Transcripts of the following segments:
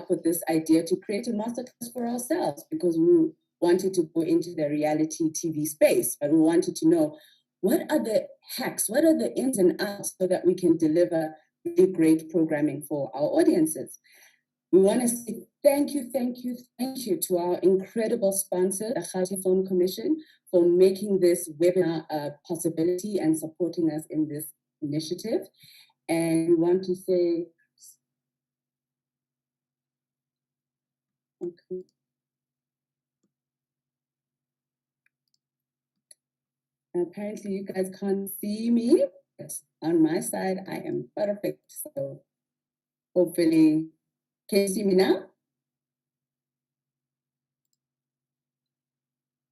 up with this idea to create a masterclass for ourselves, because we wanted to go into the reality TV space, but we wanted to know what are the hacks, what are the ins and outs, so that we can deliver really great programming for our audiences. We want to say thank you to our incredible sponsor, the Gauteng Film Commission, for making this webinar a possibility and supporting us in this initiative. And we want to say, okay. Apparently you guys can't see me, but on my side, I am perfect. So hopefully, can you see me now?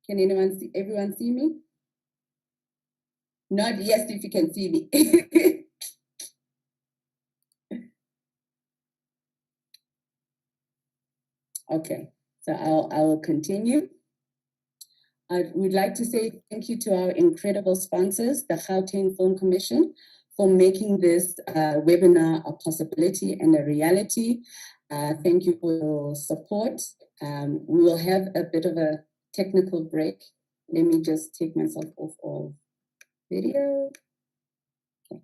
Can everyone see me? Not yes if you can see me. Okay, so I will continue. I would like to say thank you to our incredible sponsors, the Gauteng Film Commission, for making this webinar a possibility and a reality. Thank you for your support. We will have a bit of a technical break. Let me just take myself off of video. Okay.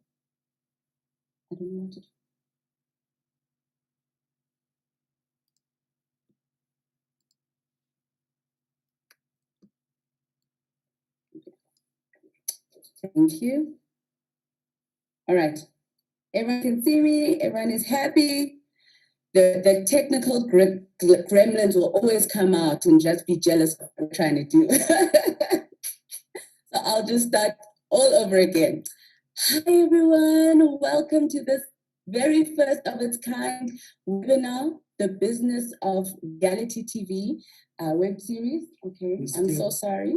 I don't know what to do. Thank you. All right. Everyone can see me. Everyone is happy. The technical gremlins will always come out and just be jealous of what I'm trying to do. So I'll just start all over again. Hi, everyone. Welcome to this very first of its kind webinar, The Business of Reality TV web series. Okay, I'm so sorry.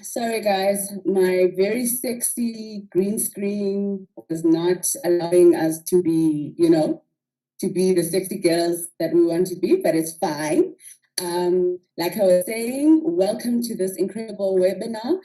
Sorry, guys. My very sexy green screen was not allowing us to be, to be the sexy girls that we want to be, but it's fine. Like I was saying, welcome to this incredible webinar.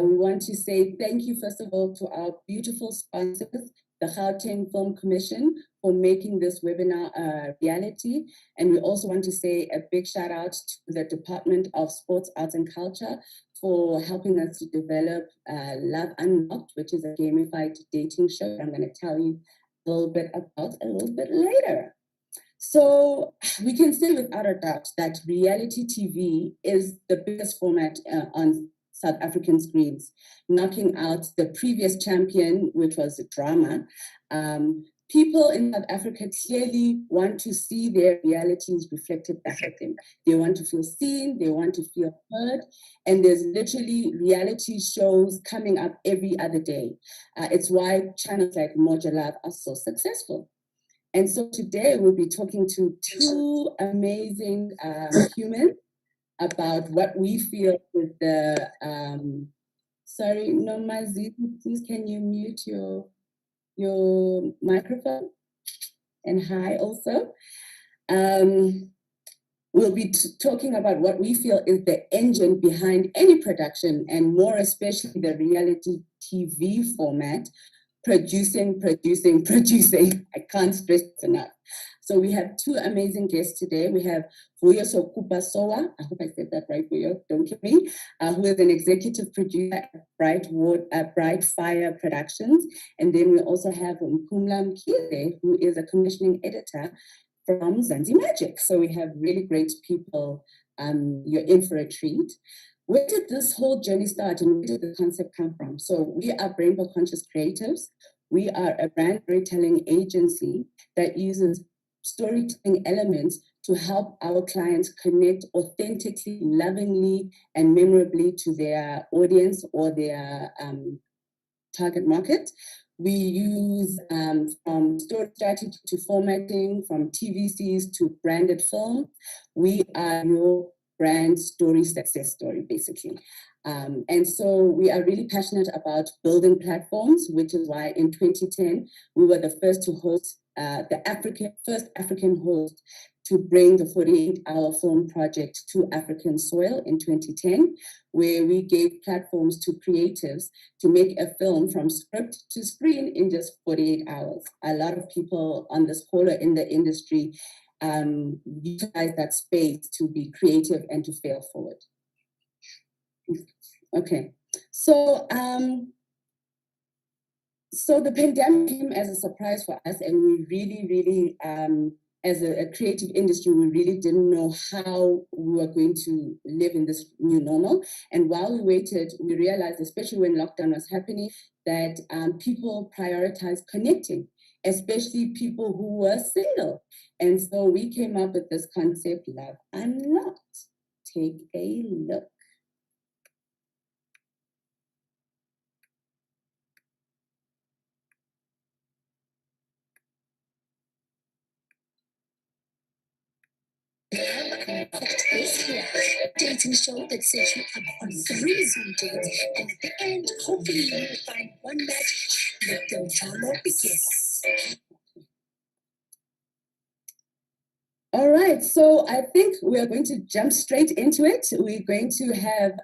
We want to say thank you, first of all, to our beautiful sponsors, the Gauteng Film Commission, for making this webinar a reality. And we also want to say a big shout out to the Department of Sports, Arts and Culture for helping us to develop Love Unlocked, which is a gamified dating show I'm going to tell you a little bit about a little bit later. So we can say without a doubt that reality TV is the biggest format on South African screens, knocking out the previous champion, which was drama. People in South Africa clearly want to see their realities reflected back at them. They want to feel seen, they want to feel heard, and there's literally reality shows coming up every other day. It's why channels like Moja Love are so successful. And so today we'll be talking to two amazing humans about what we feel with the, sorry, Nomazi, please can you mute your microphone? And hi also. We'll be talking about what we feel is the engine behind any production, and more especially the reality TV format, producing. I can't stress this enough. So we have two amazing guests today. We have Vuyo Sokupa Sowa, I hope I said that right, Vuyo, don't kill me, who is an executive producer at Bright Fire Productions. And then we also have Mpumla Mkhize, who is a commissioning editor from Zanzi Magic. So we have really great people. You're in for a treat. Where did this whole journey start and where did the concept come from? So we are Rainbow Conscious Creatives. We are a brand storytelling agency that uses storytelling elements to help our clients connect authentically, lovingly, and memorably to their audience or their target market. We use from story strategy to formatting, from TVCs to branded film. We are your brand story success story, basically. And so we are really passionate about building platforms, which is why in 2010, we were the first to host, first African host to bring the 48-hour film project to African soil in 2010, where we gave platforms to creatives to make a film from script to screen in just 48 hours. A lot of people on this call are in the industry utilize that space to be creative and to fail forward. Okay, so so the pandemic came as a surprise for us, and we really, as a creative industry, we really didn't know how we were going to live in this new normal. And while we waited, we realized, especially when lockdown was happening, that people prioritized connecting, especially people who were single. And so we came up with this concept, Love Unlocked. Take a look. Is here, dating show that sets you up on 3 Zoom dates, and at the end, hopefully you will find one match. Let the drama begin. All right, so I think we are going to jump straight into it. We're going to have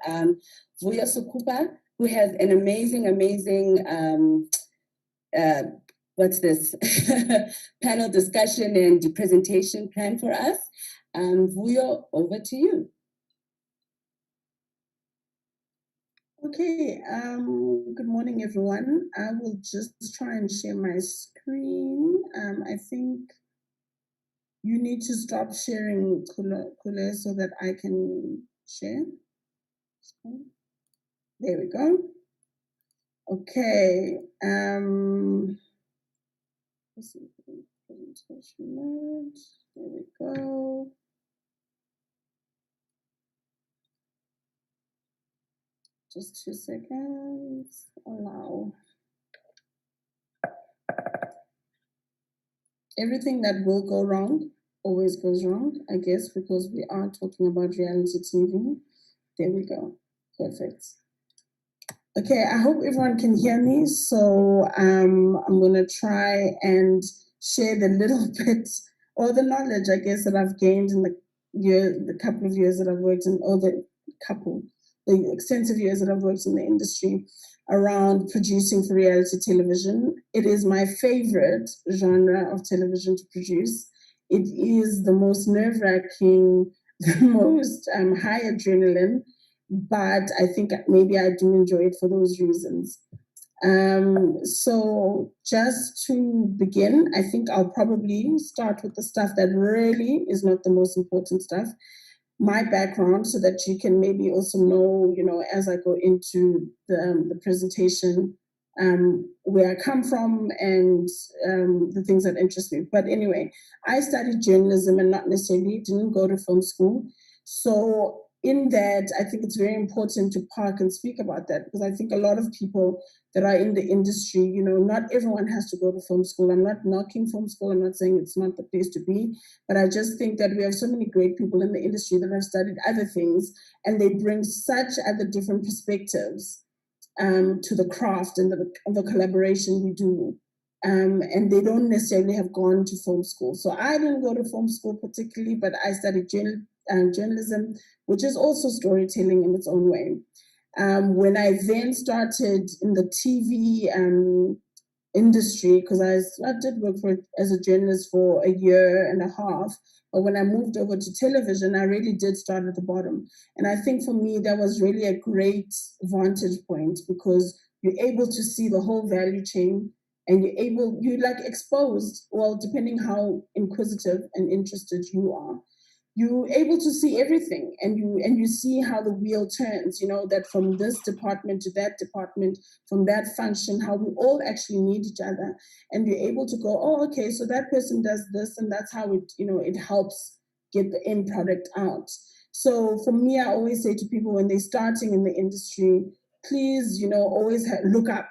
Vuyo Sukupa, who has an amazing what's this panel discussion and presentation plan for us. Vuyo, over to you. Okay, good morning, everyone. I will just try and share my screen. I think you need to stop sharing, Kule, so that I can share. There we go. Okay. Let's see, presentation mode. There we go. Just 2 seconds. Allow. Everything that will go wrong always goes wrong, I guess, because we are talking about reality TV. There we go. Perfect. Okay, I hope everyone can hear me. So I'm going to try and share the little bit or the knowledge, I guess, that I've gained in the couple of years that I've worked in, or the extensive years that I've worked in the industry around producing for reality television. It is my favorite genre of television to produce. It is the most nerve-wracking, the most high adrenaline, but I think maybe I do enjoy it for those reasons. So just to begin, I think I'll probably start with the stuff that really is not the most important stuff, my background, so that you can maybe also know, as I go into the presentation, where I come from and the things that interest me. But anyway, I studied journalism and not necessarily didn't go to film school. So in that, I think it's very important to park and speak about that, because I think a lot of people that are in the industry, not everyone has to go to film school. I'm not knocking film school. I'm not saying it's not the place to be, but I just think that we have so many great people in the industry that have studied other things, and they bring such other different perspectives to the craft and the collaboration we do. And they don't necessarily have gone to film school. So I didn't go to film school particularly, but I studied journalism, which is also storytelling in its own way. When I then started in the TV industry, because I did work as a journalist for a year and a half, but when I moved over to television, I really did start at the bottom. And I think for me, that was really a great vantage point, because you're able to see the whole value chain, and you're like exposed, well, depending how inquisitive and interested you are, you're able to see everything, and you see how the wheel turns, that from this department to that department, from that function, how we all actually need each other. And you're able to go, oh, okay, so that person does this, and that's how it helps get the end product out. So for me, I always say to people when they're starting in the industry, please, always look up,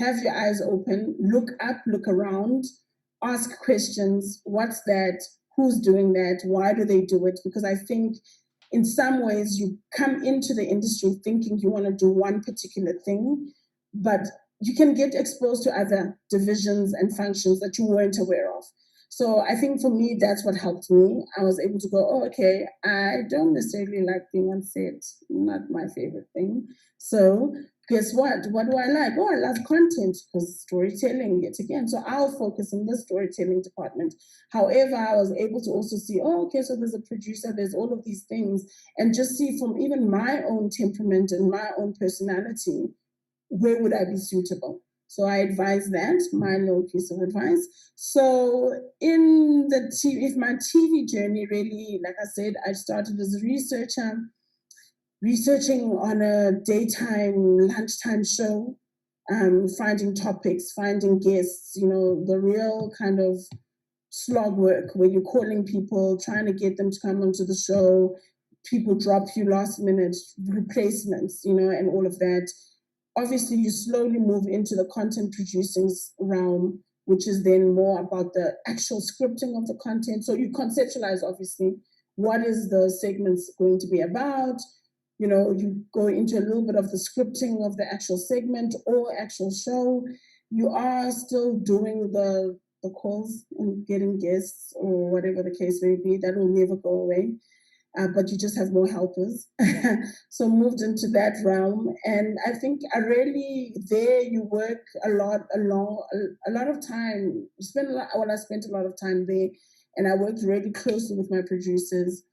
have your eyes open, look up, look around, ask questions. What's that? Who's doing that? Why do they do it? Because I think in some ways you come into the industry thinking you want to do one particular thing, but you can get exposed to other divisions and functions that you weren't aware of. So I think for me, that's what helped me. I was able to go, oh, okay, I don't necessarily like being on set, not my favorite thing. So guess what? What do I like? Oh, I love content because storytelling, yet again. So I'll focus on the storytelling department. However, I was able to also see, oh, okay, so there's a producer, there's all of these things, and just see from even my own temperament and my own personality, where would I be suitable? So I advise that, my little piece of advice. So in the TV, if my TV journey really, like I said, I started as a researcher, researching on a daytime, lunchtime show, finding topics, finding guests, the real kind of slog work where you're calling people, trying to get them to come onto the show, people drop you last minute replacements, and all of that. Obviously, you slowly move into the content producing realm, which is then more about the actual scripting of the content. So you conceptualize, obviously, what is the segments going to be about. You go into a little bit of the scripting of the actual segment or actual show. You are still doing the calls and getting guests or whatever the case may be. That will never go away. But you just have more helpers. So moved into that realm. And I think I really, there you work a lot of time. I spent a lot of time there, and I worked really closely with my producers.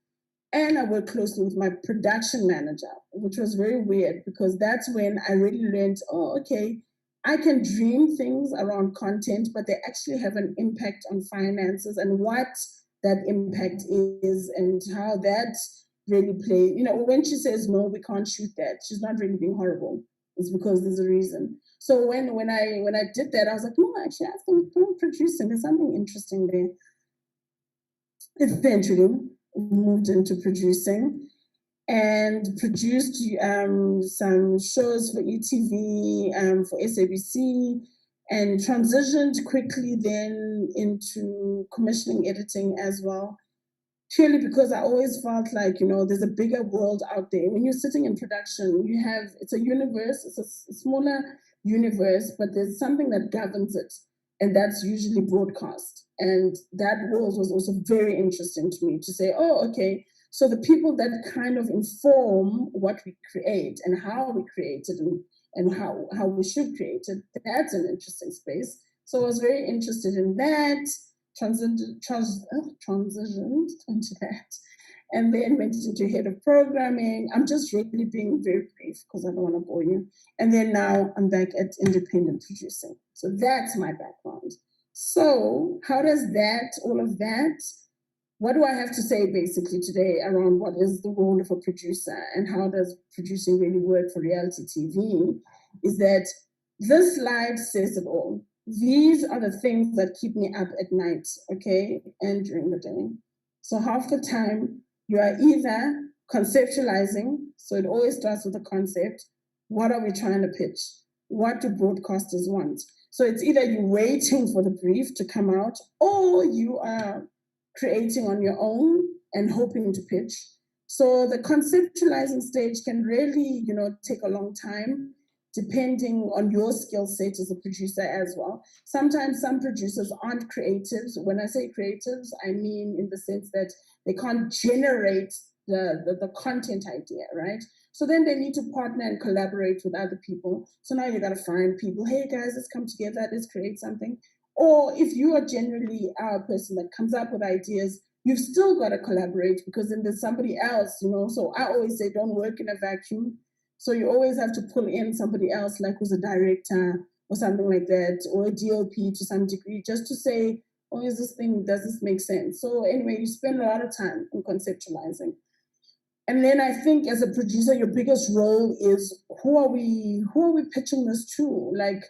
And I worked closely with my production manager, which was very weird because that's when I really learned, oh, okay, I can dream things around content, but they actually have an impact on finances and what that impact is and how that really plays. When she says, no, we can't shoot that, she's not really being horrible. It's because there's a reason. So when I did that, I was like, no, actually, I think producing, there's something interesting there. Eventually moved into producing and produced some shows for ETV, for SABC, and transitioned quickly then into commissioning editing as well. Purely because I always felt like, there's a bigger world out there. When you're sitting in production, it's a universe, it's a smaller universe, but there's something that governs it, and that's usually broadcast. And that world was also very interesting to me to say, oh, okay, so the people that kind of inform what we create and how we create it and how we should create it, that's an interesting space. So I was very interested in that, transitioned into that, and then went into head of programming. I'm just really being very brief because I don't want to bore you. And then now I'm back at independent producing. So that's my background. So how does all of that, what do I have to say basically today around what is the role of a producer and how does producing really work for reality TV is that this slide says it all. These are the things that keep me up at night, okay, and during the day. So half the time you are either conceptualizing, so it always starts with a concept. What are we trying to pitch? What do broadcasters want? So it's either you're waiting for the brief to come out or you are creating on your own and hoping to pitch. So the conceptualizing stage can really, take a long time depending on your skill set as a producer as well. Sometimes some producers aren't creatives. When I say creatives, I mean in the sense that they can't generate the content idea, right? So then they need to partner and collaborate with other people. So now you got to find people, hey guys, let's come together, let's create something. Or if you are generally a person that comes up with ideas, you've still got to collaborate because then there's somebody else, So I always say don't work in a vacuum. So you always have to pull in somebody else, like who's a director or something like that, or a DOP to some degree, just to say, oh, does this make sense? So anyway, you spend a lot of time on conceptualizing. And then I think as a producer, your biggest role is who are we pitching this to? Like,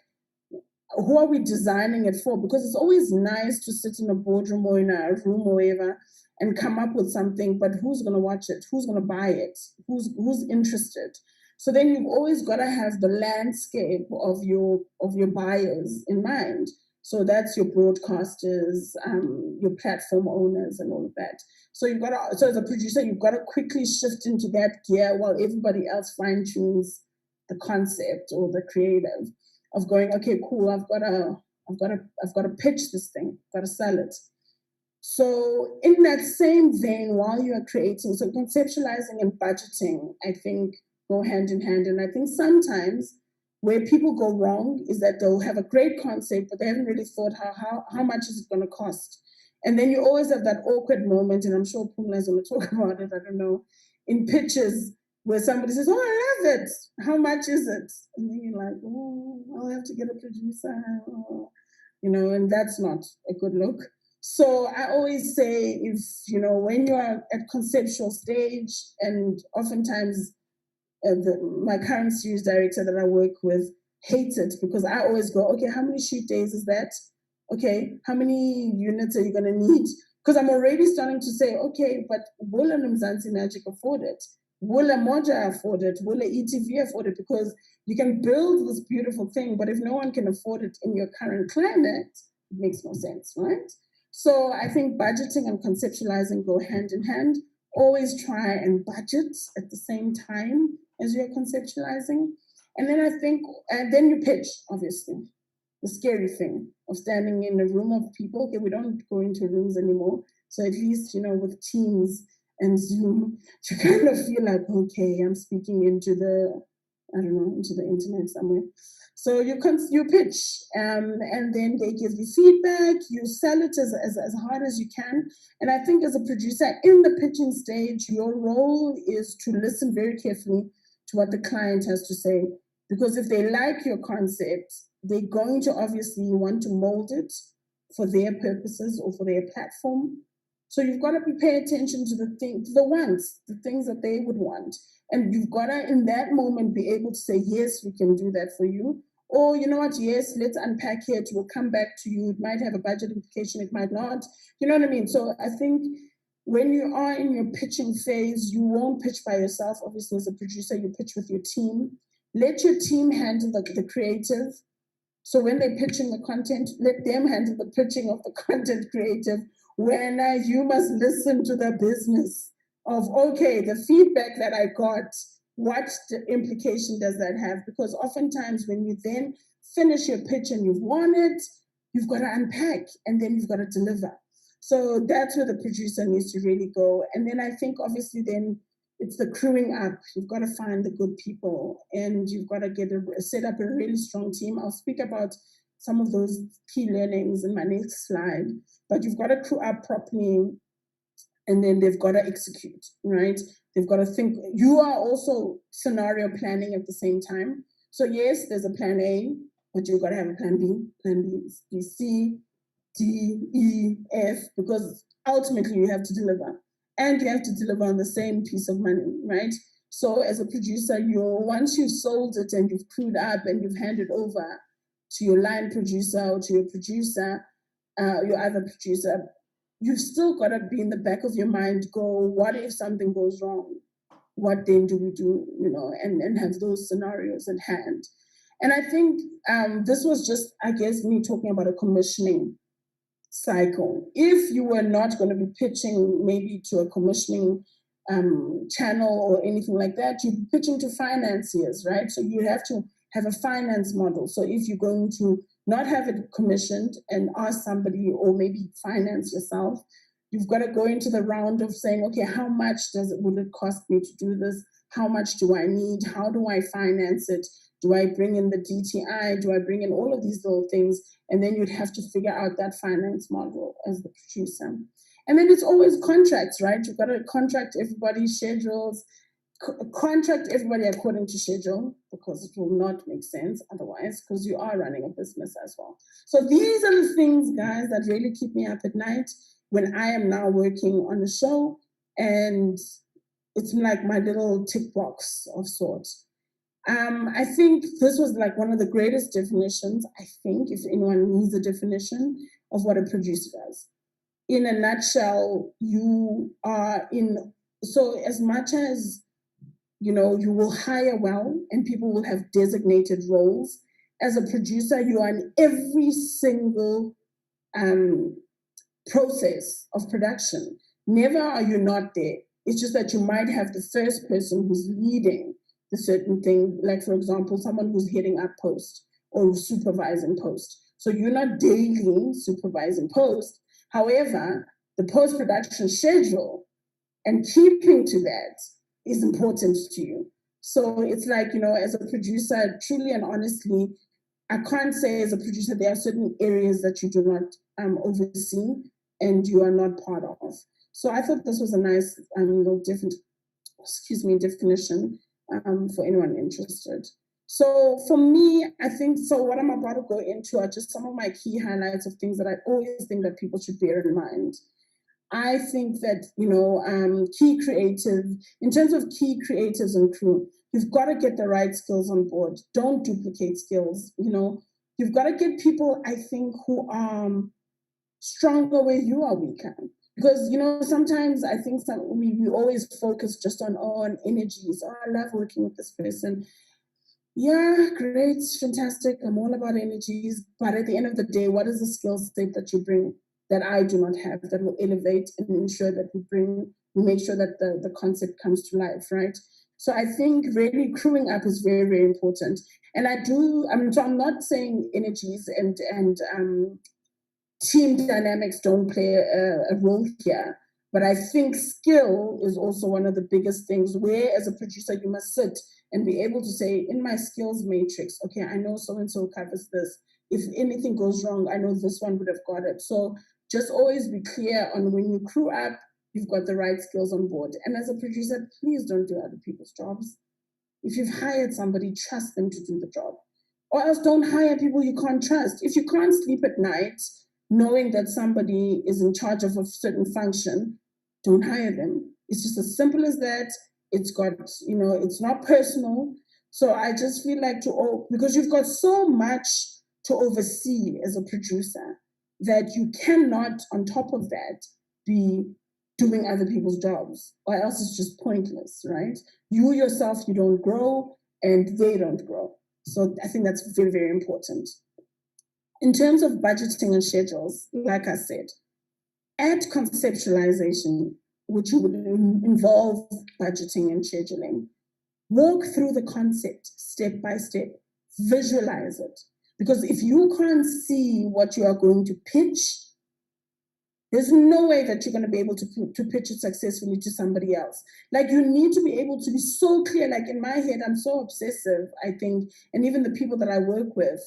who are we designing it for? Because it's always nice to sit in a boardroom or in a room or whatever and come up with something, but who's going to watch it? Who's going to buy it? Who's interested? So then you've always got to have the landscape of your buyers in mind. So that's your broadcasters, your platform owners, and all of that. So you've got to, so as a producer, you've got to quickly shift into that gear while everybody else fine tunes the concept or the creative of going, okay, cool, I've got to pitch this thing, got to sell it. So in that same vein, while you are creating, so conceptualizing and budgeting, I think go hand in hand. And I think sometimes where people go wrong is that they'll have a great concept, but they haven't really thought how much is it going to cost. And then you always have that awkward moment, and I'm sure Pumla is going to talk about it, I don't know, in pitches where somebody says, oh, I love it. How much is it? And then you're like, oh, I'll have to get a producer. Oh. You know, and that's not a good look. So I always say, if when you are at conceptual stage, and oftentimes my current series director that I work with hates it because I always go, okay, how many shoot days is that? Okay, how many units are you going to need? Because I'm already starting to say, okay, but will an Mzansi Magic afford it? Will a Moja afford it? Will a ETV afford it? Because you can build this beautiful thing, but if no one can afford it in your current climate, it makes no sense, right? So I think budgeting and conceptualizing go hand in hand. Always try and budget at the same time as you're conceptualizing. And then I think, and then you pitch, obviously. The scary thing of standing in a room of people. Okay, we don't go into rooms anymore. So at least, with Teams and Zoom, you kind of feel like, okay, I'm speaking into into the internet somewhere. So you pitch, and then they give you feedback. You sell it as hard as you can. And I think as a producer in the pitching stage, your role is to listen very carefully to what the client has to say. Because if they like your concept, they're going to obviously want to mold it for their purposes or for their platform. So you've got to pay attention to the things that they would want. And you've got to, in that moment, be able to say, yes, we can do that for you. Or, you know what, yes, let's unpack it. We'll come back to you. It might have a budget implication, it might not. You know what I mean? So I think when you are in your pitching phase, you won't pitch by yourself. Obviously, as a producer, you pitch with your team. Let your team handle the creative. So when they're pitching the content, let them handle the pitching of the content creative. When you must listen to the business of, okay, the feedback that I got, what the implication does that have? Because oftentimes when you then finish your pitch and you've won it, you've got to unpack and then you've got to deliver. So that's where the producer needs to really go. And then I think obviously then it's the crewing up. You've got to find the good people and you've got to set up a really strong team. I'll speak about some of those key learnings in my next slide, but you've got to crew up properly and then they've got to execute, right? They've got to think. You are also scenario planning at the same time. So yes, there's a plan A, but you've got to have a plan B, C, D, E, F, because ultimately you have to deliver. And you have to deliver on the same piece of money, right? So as a producer, once you've sold it and you've crewed up and you've handed over to your line producer or to your producer, your other producer, you've still got to be in the back of your mind, go, what if something goes wrong? What then do we do, and have those scenarios at hand. And I think this was just, I guess, me talking about a commissioning cycle. If you were not going to be pitching maybe to a commissioning channel or anything like that, you're pitching to financiers, right? So you have to have a finance model. So if you're going to not have it commissioned and ask somebody or maybe finance yourself, you've got to go into the round of saying, okay, how much would it cost me to do this? How much do I need? How do I finance it? Do I bring in the DTI? Do I bring in all of these little things? And then you'd have to figure out that finance model as the producer. And then it's always contracts, right? You've got to contract everybody's schedules, contract everybody according to schedule, because it will not make sense otherwise, because you are running a business as well. So these are the things, guys, that really keep me up at night when I am now working on a show. And it's like my little tick box of sorts. I think this was like one of the greatest definitions, I think, if anyone needs a definition of what a producer does. In a nutshell, you are in, so as much as you will hire well and people will have designated roles. As a producer, you are in every single process of production. Never are you not there. It's just that you might have the first person who's leading the certain thing, like for example, someone who's heading up post or supervising post. So you're not daily supervising post. However, the post-production schedule and keeping to that is important to you. So it's like, as a producer, truly and honestly, I can't say as a producer there are certain areas that you do not oversee and you are not part of. So I thought this was a nice, definition for anyone interested. So for me, I think, so what I'm about to go into are just some of my key highlights of things that I always think that people should bear in mind. I think that, key creative, in terms of key creatives and crew, you've got to get the right skills on board. Don't duplicate skills. You've got to get people, I think, who are stronger where you are weaker. Because, sometimes I think we always focus just on energies. Oh, I love working with this person. Yeah, great, fantastic. I'm all about energies. But at the end of the day, what is the skill set that you bring that I do not have that will elevate and ensure that we make sure that the concept comes to life, right? So I think really crewing up is very, very important. And I'm not saying energies and team dynamics don't play a role here. But I think skill is also one of the biggest things where, as a producer, you must sit and be able to say, in my skills matrix, okay, I know so-and-so covers this. If anything goes wrong, I know this one would have got it. So just always be clear on when you crew up, you've got the right skills on board. And as a producer, please don't do other people's jobs. If you've hired somebody, trust them to do the job. Or else don't hire people you can't trust. If you can't sleep at night, knowing that somebody is in charge of a certain function, don't hire them. It's just as simple as that. It's got, it's not personal. So I just feel like because you've got so much to oversee as a producer that you cannot, on top of that, be doing other people's jobs, or else it's just pointless, right? You yourself, you don't grow and they don't grow. So I think that's very, very important. In terms of budgeting and schedules, like I said, add conceptualization, which would involve budgeting and scheduling. Walk through the concept step by step, visualize it. Because if you can't see what you are going to pitch, there's no way that you're going to be able to pitch it successfully to somebody else. Like, you need to be able to be so clear. Like, in my head, I'm so obsessive, I think, and even the people that I work with,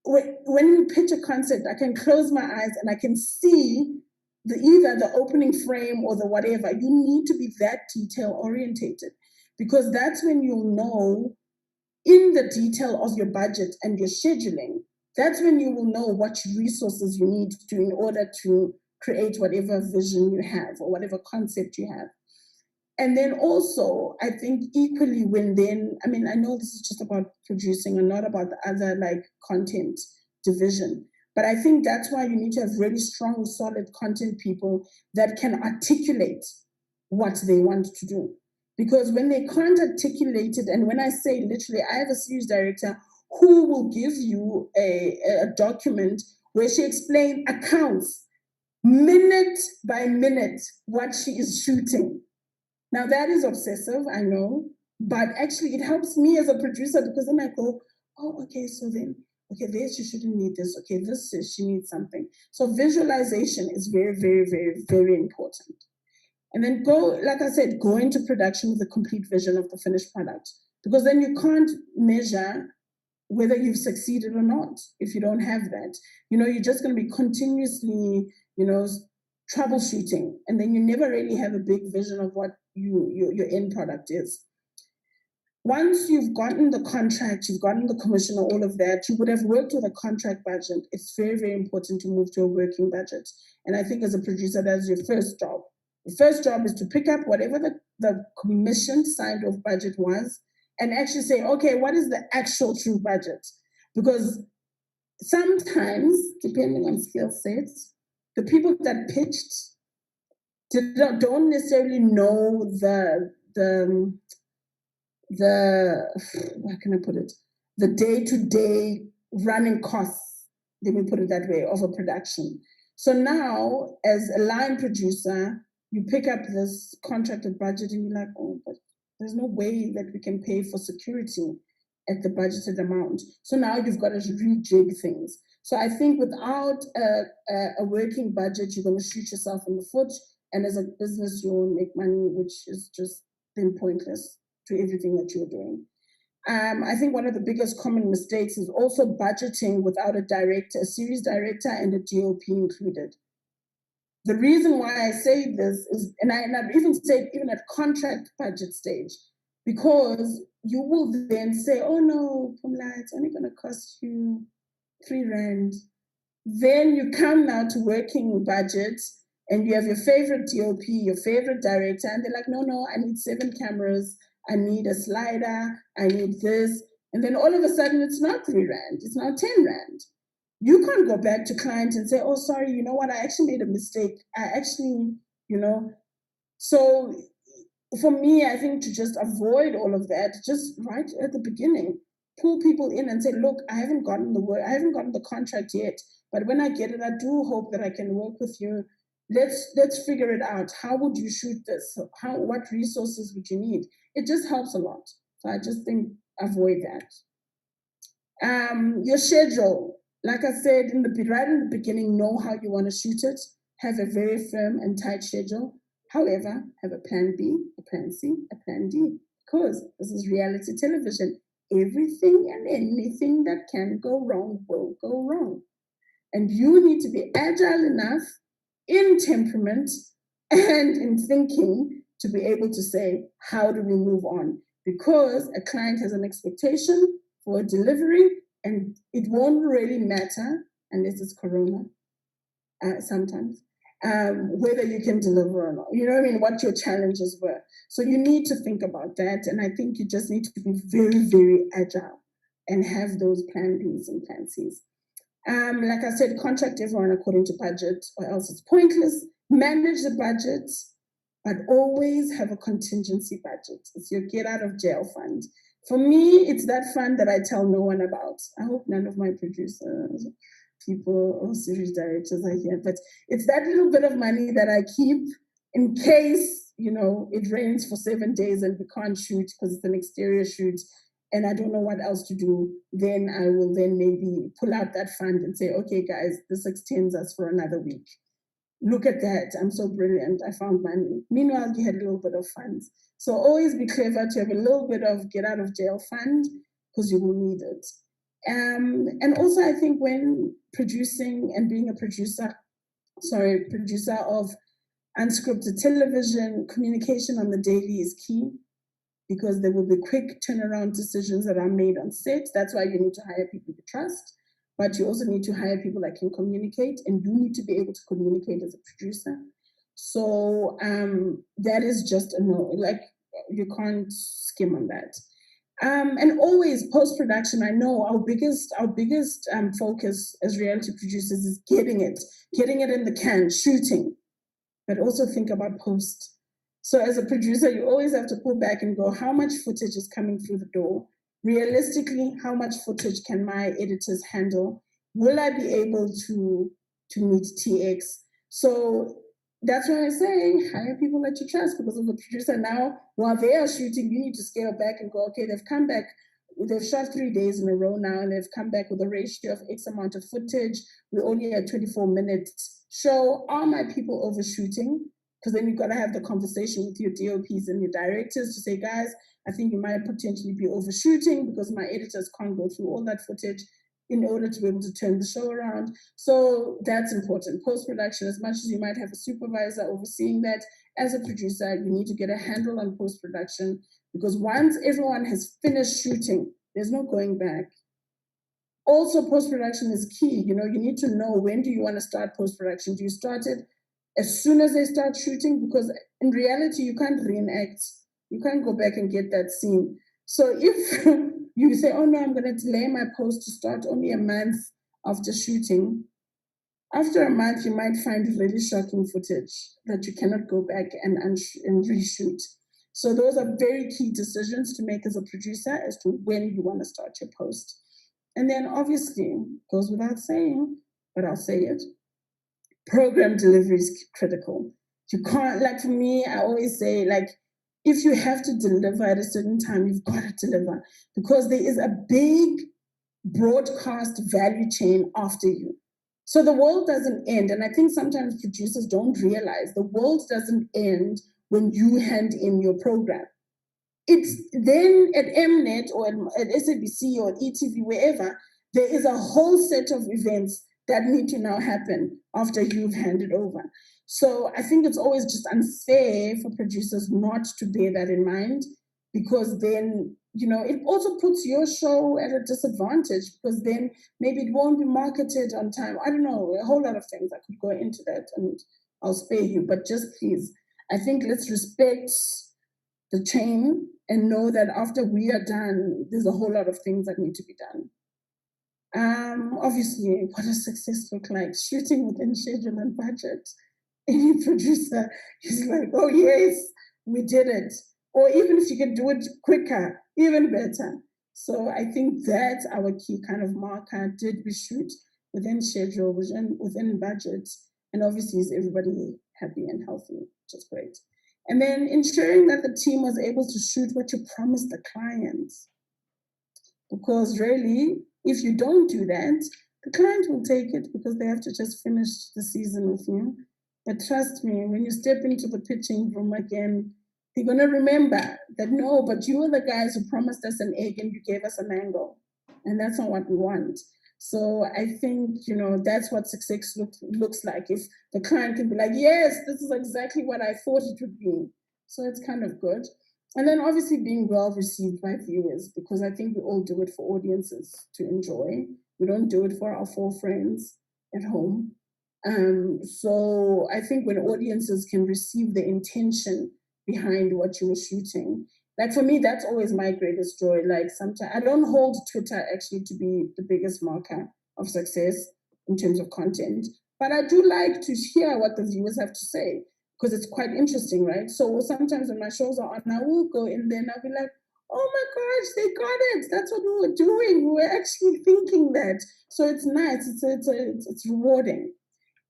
when you pitch a concept, I can close my eyes and I can see either the opening frame or the whatever. You need to be that detail orientated, because that's when you'll know, in the detail of your budget and your scheduling, that's when you will know what resources you need in order to create whatever vision you have or whatever concept you have. And then also, I think equally I know this is just about producing and not about the other content division. But I think that's why you need to have really strong, solid content people that can articulate what they want to do. Because when they can't articulate it, and when I say literally, I have a series director who will give you a document where she explains accounts minute by minute what she is shooting. Now that is obsessive, I know, but actually it helps me as a producer, because then I go, oh, okay, so then, okay, this, she shouldn't need this. Okay, this is, she needs something. So visualization is very, very, very, very important. And then like I said, go into production with a complete vision of the finished product, because then you can't measure whether you've succeeded or not if you don't have that. You're just going to be continuously, troubleshooting, and then you never really have a big vision of what your end product is. Once you've gotten the contract, you've gotten the commission, or all of that, you would have worked with a contract budget. It's very, very important to move to a working budget. And I think as a producer, that's your first job. The first job is to pick up whatever the commission signed off budget was, and actually say, okay, what is the actual true budget? Because sometimes, depending on skill sets, the people that pitched don't necessarily know the how can I put it? The day-to-day running costs, let me put it that way, of a production. So now, as a line producer, you pick up this contracted budget and you're like, oh, but there's no way that we can pay for security at the budgeted amount. So now you've got to rejig things. So I think without a working budget, you're going to shoot yourself in the foot. And as a business, you won't make money, which is just then pointless to everything that you're doing. I think one of the biggest common mistakes is also budgeting without a director, a series director, and a DOP included. The reason why I say this is, and I've even said even at contract budget stage, because you will then say, oh no, Pumla, it's only going to cost you R3. Then you come now to working budgets and you have your favorite DOP, your favorite director, and they're like, no, I need 7 cameras, I need a slider, I need this. And then all of a sudden it's not R3, it's now R10. You can't go back to client and say, oh, sorry, you know what, I actually made a mistake. So for me, I think to just avoid all of that, just right at the beginning, pull people in and say, look, I haven't gotten the contract yet, but when I get it, I do hope that I can work with you. Let's figure it out. How would you shoot this? What resources would you need? It just helps a lot. So I just think avoid that. Your schedule, like I said right in the beginning, know how you want to shoot it. Have a very firm and tight schedule. However, have a plan B, a plan C, a plan D, because this is reality television. Everything and anything that can go wrong will go wrong. And you need to be agile enough in temperament and in thinking to be able to say, how do we move on? Because a client has an expectation for a delivery, and it won't really matter unless it's Corona sometimes. Whether you can deliver or not, you know what I mean, what your challenges were. So you need to think about that. And I think you just need to be very, very agile and have those plan Bs and plan Cs. Like I said, contract everyone according to budget or else it's pointless. Manage the budget, but always have a contingency budget. It's your get out of jail fund. For me, it's that fund that I tell no one about. I hope none of my producers, people or series directors are here, but it's that little bit of money that I keep in case, it rains for 7 days and we can't shoot because it's an exterior shoot and I don't know what else to do. Then I will then maybe pull out that fund and say, okay, guys, this extends us for another week. Look at that. I'm so brilliant. I found money. Meanwhile, you had a little bit of funds. So always be clever to have a little bit of get out of jail fund because you will need it. And also, I think when producing and being a producer of unscripted television, communication on the daily is key because there will be quick turnaround decisions that are made on set. That's why you need to hire people you trust, but you also need to hire people that can communicate, and you need to be able to communicate as a producer. So that is just a no, like you can't skim on that. And always post-production, I know our biggest focus as reality producers is getting it in the can, shooting, but also think about post. So as a producer, you always have to pull back and go, how much footage is coming through the door? Realistically, how much footage can my editors handle? Will I be able to meet TX? So that's why I say hire people that you trust, because as a producer now, while they are shooting, you need to scale back and go, okay, they've come back, they've shot 3 days in a row now, and they've come back with a ratio of X amount of footage. We're only at 24 minutes. So are my people overshooting? Because then you've got to have the conversation with your DOPs and your directors to say, guys, I think you might potentially be overshooting because my editors can't go through all that footage in order to be able to turn the show around. So that's important. Post-production, as much as you might have a supervisor overseeing that, as a producer, you need to get a handle on post-production, because once everyone has finished shooting, there's no going back. Also, post-production is key. You need to know, when do you want to start post-production? Do you start it as soon as they start shooting? Because in reality, you can't reenact. You can't go back and get that scene. So if you say, oh no, I'm going to delay my post to start only a month after shooting, after a month, you might find really shocking footage that you cannot go back and reshoot. So those are very key decisions to make as a producer as to when you want to start your post. And then obviously, goes without saying, but I'll say it, program delivery is critical. You can't, like for me, I always say, like, if you have to deliver at a certain time, you've got to deliver because there is a big broadcast value chain after you. So the world doesn't end. And I think sometimes producers don't realize the world doesn't end when you hand in your program. It's then at Mnet or at SABC or at ETV, wherever, there is a whole set of events that need to now happen after you've handed over. So I think it's always just unfair for producers not to bear that in mind because then, it also puts your show at a disadvantage because then maybe it won't be marketed on time. I don't know, a whole lot of things. I could go into that and I'll spare you, but just please, I think let's respect the chain and know that after we are done, there's a whole lot of things that need to be done. Obviously, what does success look like? Shooting within schedule and budget. Any producer is like, oh yes, we did it. Or even if you can do it quicker, even better. So I think that's our key kind of marker. Did we shoot within schedule, within budget? And obviously, is everybody happy and healthy, which is great. And then ensuring that the team was able to shoot what you promised the clients. Because really, if you don't do that, the client will take it because they have to just finish the season with you. But trust me, when you step into the pitching room again, they're going to remember that no, but you were the guys who promised us an egg and you gave us a mango. And that's not what we want. So I think, that's what success looks like. If the client can be like, yes, this is exactly what I thought it would be. So it's kind of good. And then obviously being well received by viewers, because I think we all do it for audiences to enjoy. We don't do it for our 4 friends at home. So I think when audiences can receive the intention behind what you were shooting, like for me, that's always my greatest joy. Like sometimes I don't hold Twitter actually to be the biggest marker of success in terms of content, but I do like to hear what the viewers have to say because it's quite interesting, right? So sometimes when my shows are on, I will go in there and I'll be like, oh my gosh, they got it. That's what we were doing. We were actually thinking that. So it's nice. It's rewarding.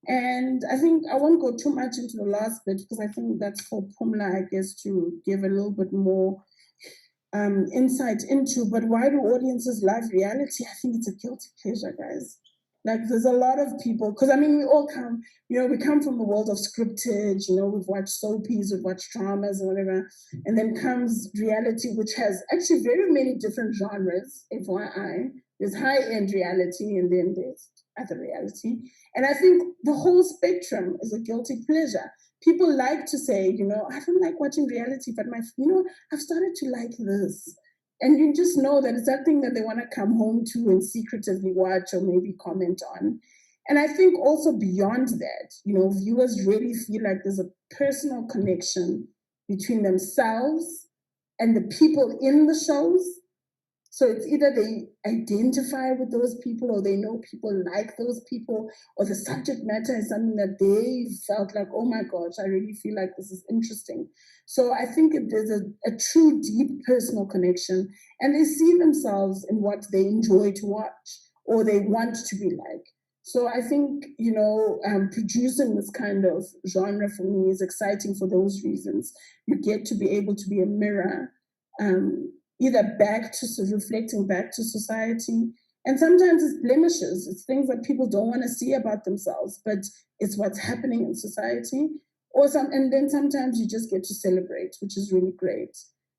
And I think I won't go too much into the last bit because I think that's for Pumla, I guess, to give a little bit more insight into. But why do audiences love reality? I think it's a guilty pleasure, guys. Like there's a lot of people, because I mean, we all come, we come from the world of scripted, we've watched soapies, we've watched dramas and whatever. And then comes reality, which has actually very many different genres, FYI. There's high-end reality and then there's other reality. And I think the whole spectrum is a guilty pleasure. People like to say, I don't like watching reality, but I've started to like this. And you just know that it's that thing that they want to come home to and secretively watch or maybe comment on. And I think also beyond that, viewers really feel like there's a personal connection between themselves and the people in the shows. So it's either they identify with those people or they know people like those people or the subject matter is something that they felt like, oh my gosh, I really feel like this is interesting. So I think there's a true deep personal connection and they see themselves in what they enjoy to watch or they want to be like. So I think, producing this kind of genre for me is exciting for those reasons. You get to be able to be a mirror, either reflecting back to society. And sometimes it's blemishes, it's things that people don't want to see about themselves, but it's what's happening in society. And then sometimes you just get to celebrate, which is really great.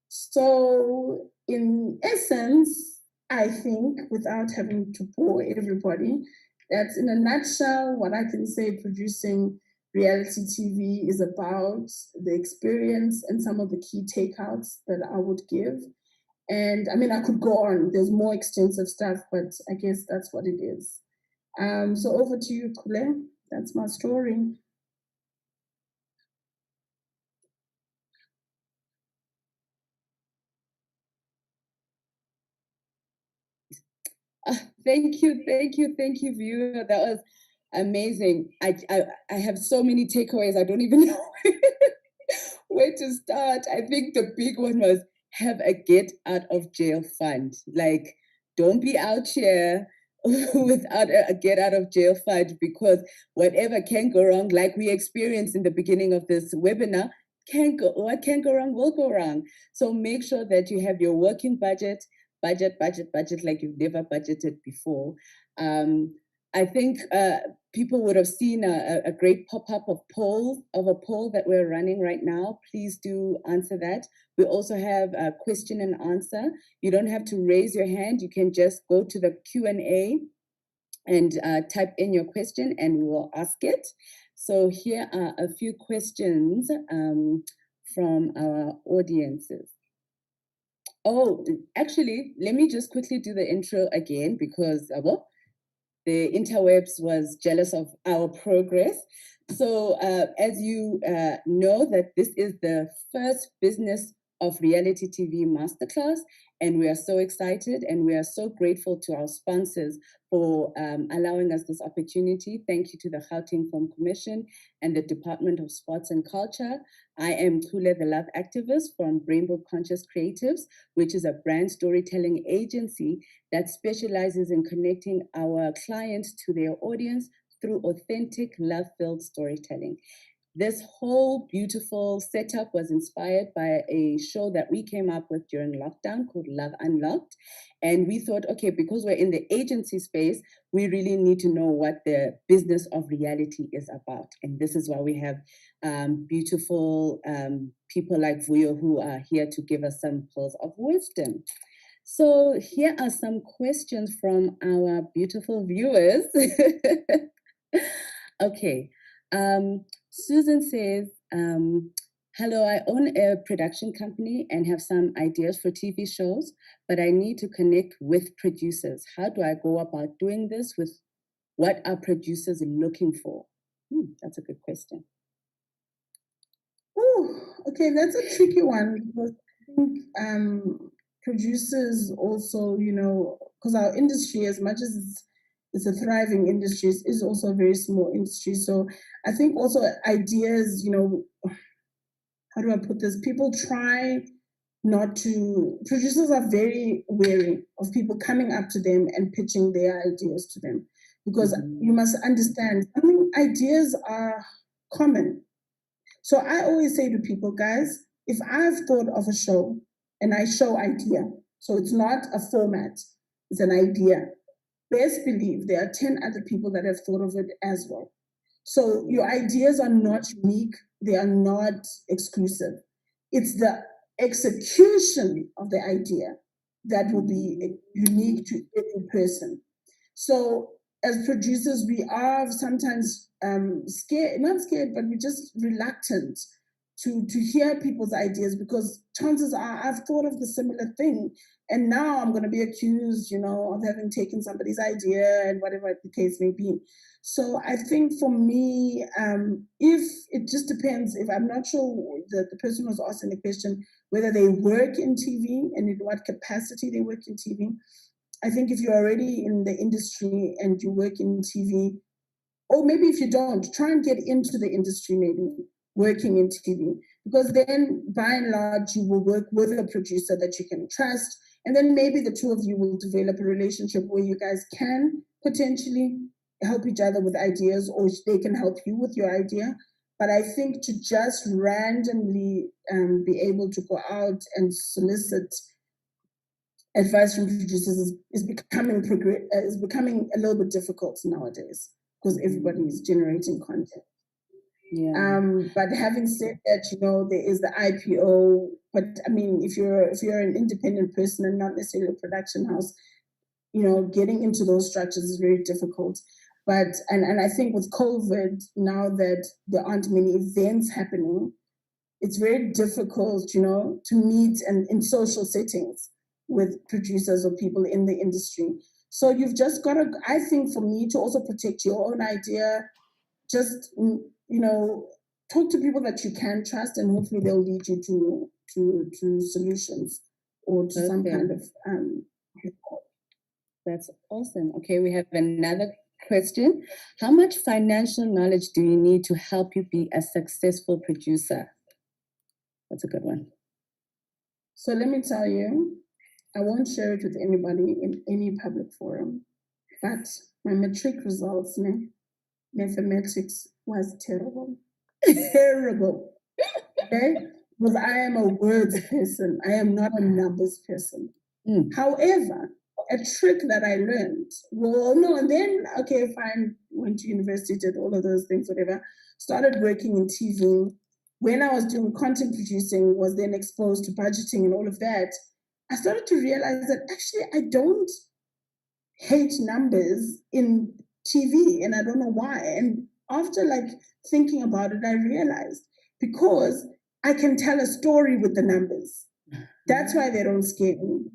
So in essence, I think without having to bore everybody, that's in a nutshell what I can say producing reality TV is about, the experience and some of the key takeouts that I would give. And I mean, I could go on. There's more extensive stuff, but I guess that's what it is. So over to you, Kule. That's my story. Thank you, viewer. That was amazing. I have so many takeaways. I don't even know where to start. I think the big one was have a get out of jail fund. Like, don't be out here without a get out of jail fund, because whatever can go wrong, like we experienced in the beginning of this webinar, what can go wrong will go wrong. So make sure that you have your working budget, like you've never budgeted before. I think people would have seen a great pop-up of a poll that we're running right now. Please do answer that. We also have a question and answer. You don't have to raise your hand. You can just go to the Q&A and type in your question and we will ask it. So here are a few questions from our audiences. Oh, actually, let me just quickly do the intro again, because the interwebs was jealous of our progress. So as you know, that this is the first Business of Reality TV Masterclass, and we are so excited and we are so grateful to our sponsors for allowing us this opportunity. Thank you to the Gauteng Film Commission and the Department of Sports and Culture. I am Kule, the Love Activist from Rainbow Conscious Creatives, which is a brand storytelling agency that specializes in connecting our clients to their audience through authentic, love-filled storytelling. This whole beautiful setup was inspired by a show that we came up with during lockdown called Love Unlocked. And we thought, okay, because we're in the agency space, we really need to know what the business of reality is about. And this is why we have beautiful people like Vuyo who are here to give us some pearls of wisdom. So here are some questions from our beautiful viewers. Okay. Susan says, hello, I own a production company and have some ideas for TV shows, but I need to connect with producers. How do I go about doing this? With what are producers looking for? That's a good question. Oh, okay, that's a tricky one, because I think producers also, because our industry, as much as it's a thriving industry, is also a very small industry. So I think also ideas, how do I put this? People try not to, producers are very wary of people coming up to them and pitching their ideas to them, because you must understand, ideas are common. So I always say to people, guys, if I've thought of a show and I show idea, so it's not a format, it's an idea, best believe there are 10 other people that have thought of it as well. So your ideas are not unique, they are not exclusive. It's the execution of the idea that will be unique to every person. So as producers, we are sometimes scared, not scared, but we're just reluctant to hear people's ideas, because chances are I've thought of the similar thing, and now I'm going to be accused, of having taken somebody's idea and whatever the case may be. So I think for me, if it just depends, if I'm not sure that the person was asking the question, whether they work in TV and in what capacity they work in TV. I think if you're already in the industry and you work in TV, or maybe if you don't, try and get into the industry, maybe working in TV, because then by and large you will work with a producer that you can trust, and then maybe the two of you will develop a relationship where you guys can potentially help each other with ideas, or they can help you with your idea. But I think to just randomly be able to go out and solicit advice from producers is becoming a little bit difficult nowadays, because everybody is generating content. Yeah. But having said that, there is the IPO. But I mean, if you're an independent person and not necessarily a production house, getting into those structures is very difficult. But and I think with COVID, now that there aren't many events happening, it's very difficult, to meet and in social settings with producers or people in the industry. So you've just got to, I think for me, to also protect your own idea, just, talk to people that you can trust, and hopefully they'll lead you to solutions or to some kind of That's awesome. Okay, we have another question. How much financial knowledge do you need to help you be a successful producer? That's a good one. So let me tell you, I won't share it with anybody in any public forum, but my matric results, mathematics was terrible. Terrible. Okay? Because I am a words person. I am not a numbers person. However, a trick that I learned, and then, okay, fine, went to university, did all of those things, whatever, started working in TV. When I was doing content producing, was then exposed to budgeting and all of that, I started to realize that actually I don't hate numbers in TV, and I don't know why. And after thinking about it, I realized because I can tell a story with the numbers. That's why they don't scare me.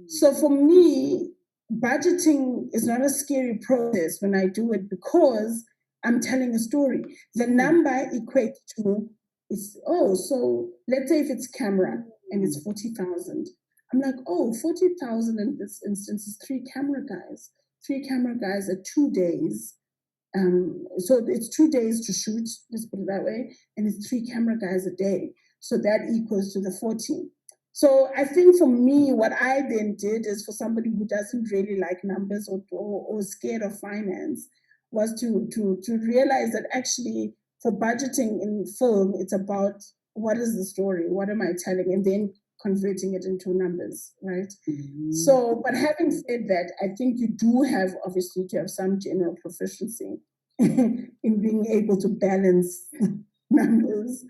So for me, budgeting is not a scary process when I do it because I'm telling a story. The number equates to so let's say if it's camera and it's 40,000. I'm like, 40,000 in this instance is 3 camera guys. 3 camera guys are 2 days. So it's 2 days to shoot, let's put it that way, and it's 3 camera guys a day. So that equals to the 14. So I think for me, what I then did is for somebody who doesn't really like numbers or scared of finance, was to realize that actually for budgeting in film, it's about what is the story, what am I telling, and then converting it into numbers, right? So, but having said that, I think you do have obviously to have some general proficiency in being able to balance numbers.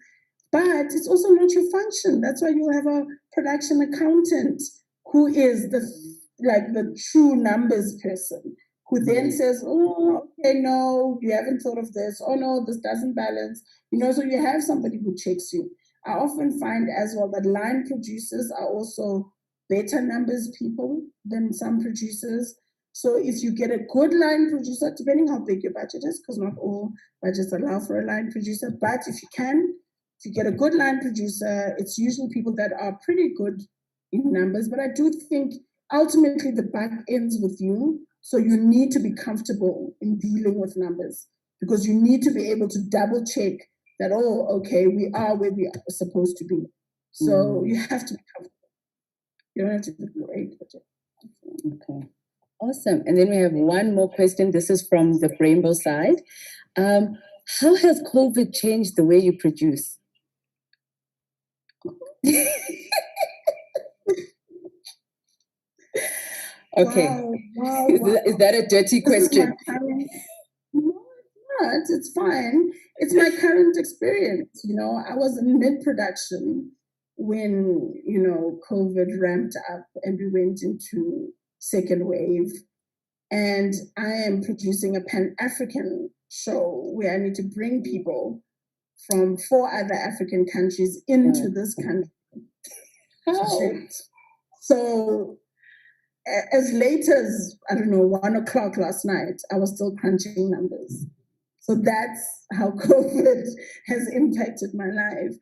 But it's also not your function. That's why you have a production accountant who is the true numbers person, who then says, okay, no, you haven't thought of this. Oh no, this doesn't balance. So you have somebody who checks you. I often find as well that line producers are also better numbers people than some producers. So if you get a good line producer, depending how big your budget is, because not all budgets allow for a line producer, but if you get a good line producer, it's usually people that are pretty good in numbers. But I do think ultimately the buck ends with you. So you need to be comfortable in dealing with numbers because you need to be able to double check that, okay, we are where we are supposed to be. So you have to be comfortable. You don't have to be great at it. Okay. Awesome. And then we have one more question. This is from the Rainbow side. How has COVID changed the way you produce? Okay. Wow. Is that a dirty question? No, it's not. It's fine. It's my current experience. I was in mid-production when, COVID ramped up and we went into second wave. And I am producing a Pan-African show where I need to bring people from 4 other African countries into this country. So as late as, 1 o'clock last night, I was still crunching numbers. So that's how COVID has impacted my life,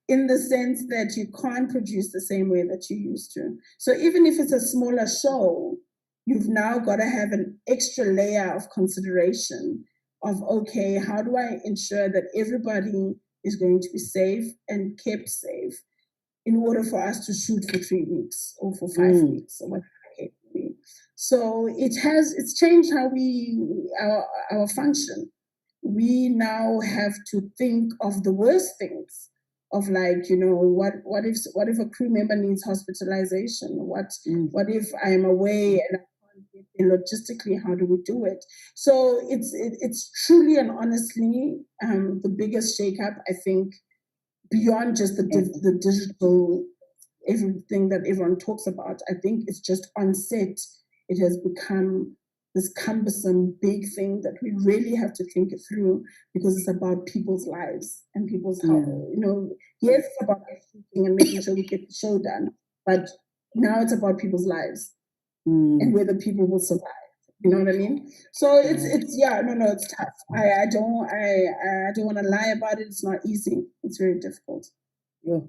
in the sense that you can't produce the same way that you used to. So even if it's a smaller show, you've now got to have an extra layer of consideration of, okay, how do I ensure that everybody is going to be safe and kept safe in order for us to shoot for 3 weeks or for 5 weeks or whatever it may be. So it's changed how our function. We now have to think of the worst things of what if a crew member needs hospitalization? What if I am away and I can't get there logistically? How do we do it? So it's truly and honestly the biggest shakeup, I think, beyond just the digital everything that everyone talks about. I think it's just on set. It has become this cumbersome big thing that we really have to think it through because it's about people's lives and people's health. Yes, it's about shooting and making sure we get the show done, but now it's about people's lives and whether people will survive. You know what I mean? So it's tough. I don't want to lie about it. It's not easy. It's very difficult. Yeah.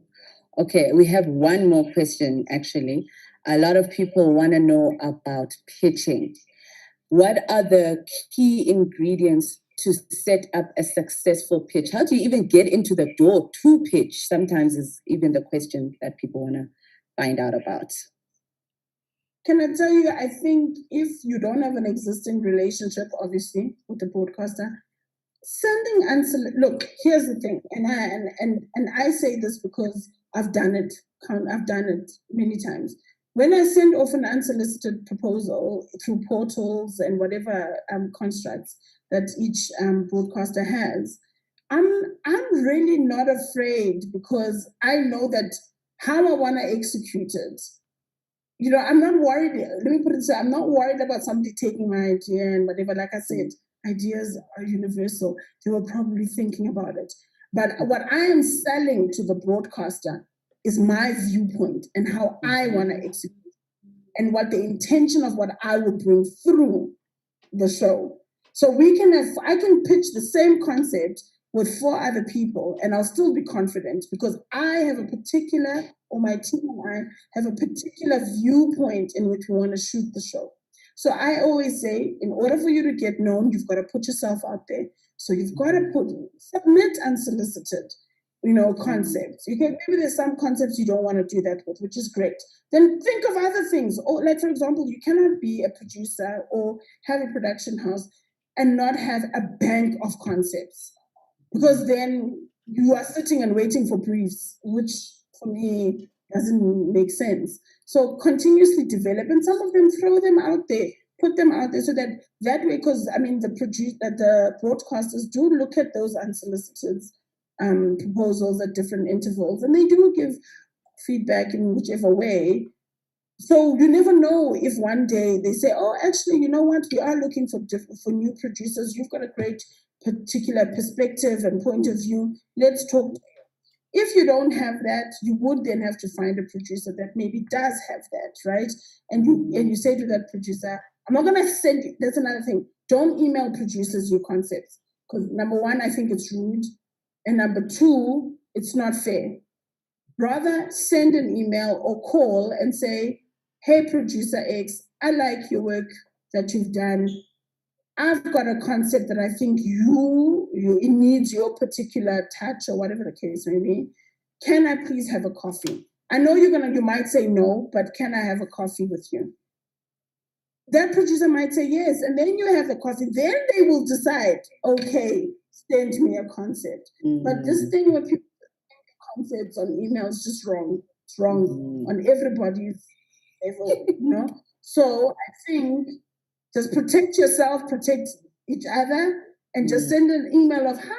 Okay, we have one more question actually. A lot of people want to know about pitching. What are the key ingredients to set up a successful pitch? How do you even get into the door to pitch? Sometimes is even the question that people want to find out about. Can I tell you, I think if you don't have an existing relationship, obviously, with the broadcaster, sending look, here's the thing, and I say this because I've done it. I've done it many times. When I send off an unsolicited proposal through portals and whatever constructs that each broadcaster has, I'm really not afraid, because I know that how I want to execute it. I'm not worried. Let me put it so, I'm not worried about somebody taking my idea and whatever. Like I said, ideas are universal. They were probably thinking about it. But what I am selling to the broadcaster is my viewpoint and how I want to execute, and what the intention of what I will bring through the show. So I can pitch the same concept with 4 other people, and I'll still be confident, because I have a particular, or my team and I have a particular viewpoint in which we want to shoot the show. So I always say, in order for you to get known, you've got to put yourself out there. So you've got to submit unsolicited, concepts. Maybe there's some concepts you don't want to do that with, which is great. Then think of other things. Or, like, for example, you cannot be a producer or have a production house and not have a bank of concepts, because then you are sitting and waiting for briefs, which for me doesn't make sense. So continuously develop, and some of them throw them out there, put them out there, so that way, because the broadcasters do look at those unsolicited proposals at different intervals, and they do give feedback in whichever way. So you never know if one day they say, oh, actually, you know what, we are looking for new producers. You've got a great particular perspective and point of view. Let's talk. If you don't have that, you would then have to find a producer that maybe does have that, right? And you say to that producer, I'm not going to send you. That's another thing. Don't email producers your concepts, because number one, I think it's rude, and number two, it's not fair. Rather, send an email or call and say, hey, producer X, I like your work that you've done. I've got a concept that I think it needs your particular touch, or whatever the case may be. Can I please have a coffee? I know you might say no, but can I have a coffee with you? That producer might say yes, and then you have the coffee. Then they will decide, okay, send me a concept. But this thing where people concepts on email is just wrong. It's wrong on everybody's level, So I think just protect yourself, protect each other, and just send an email of, hi,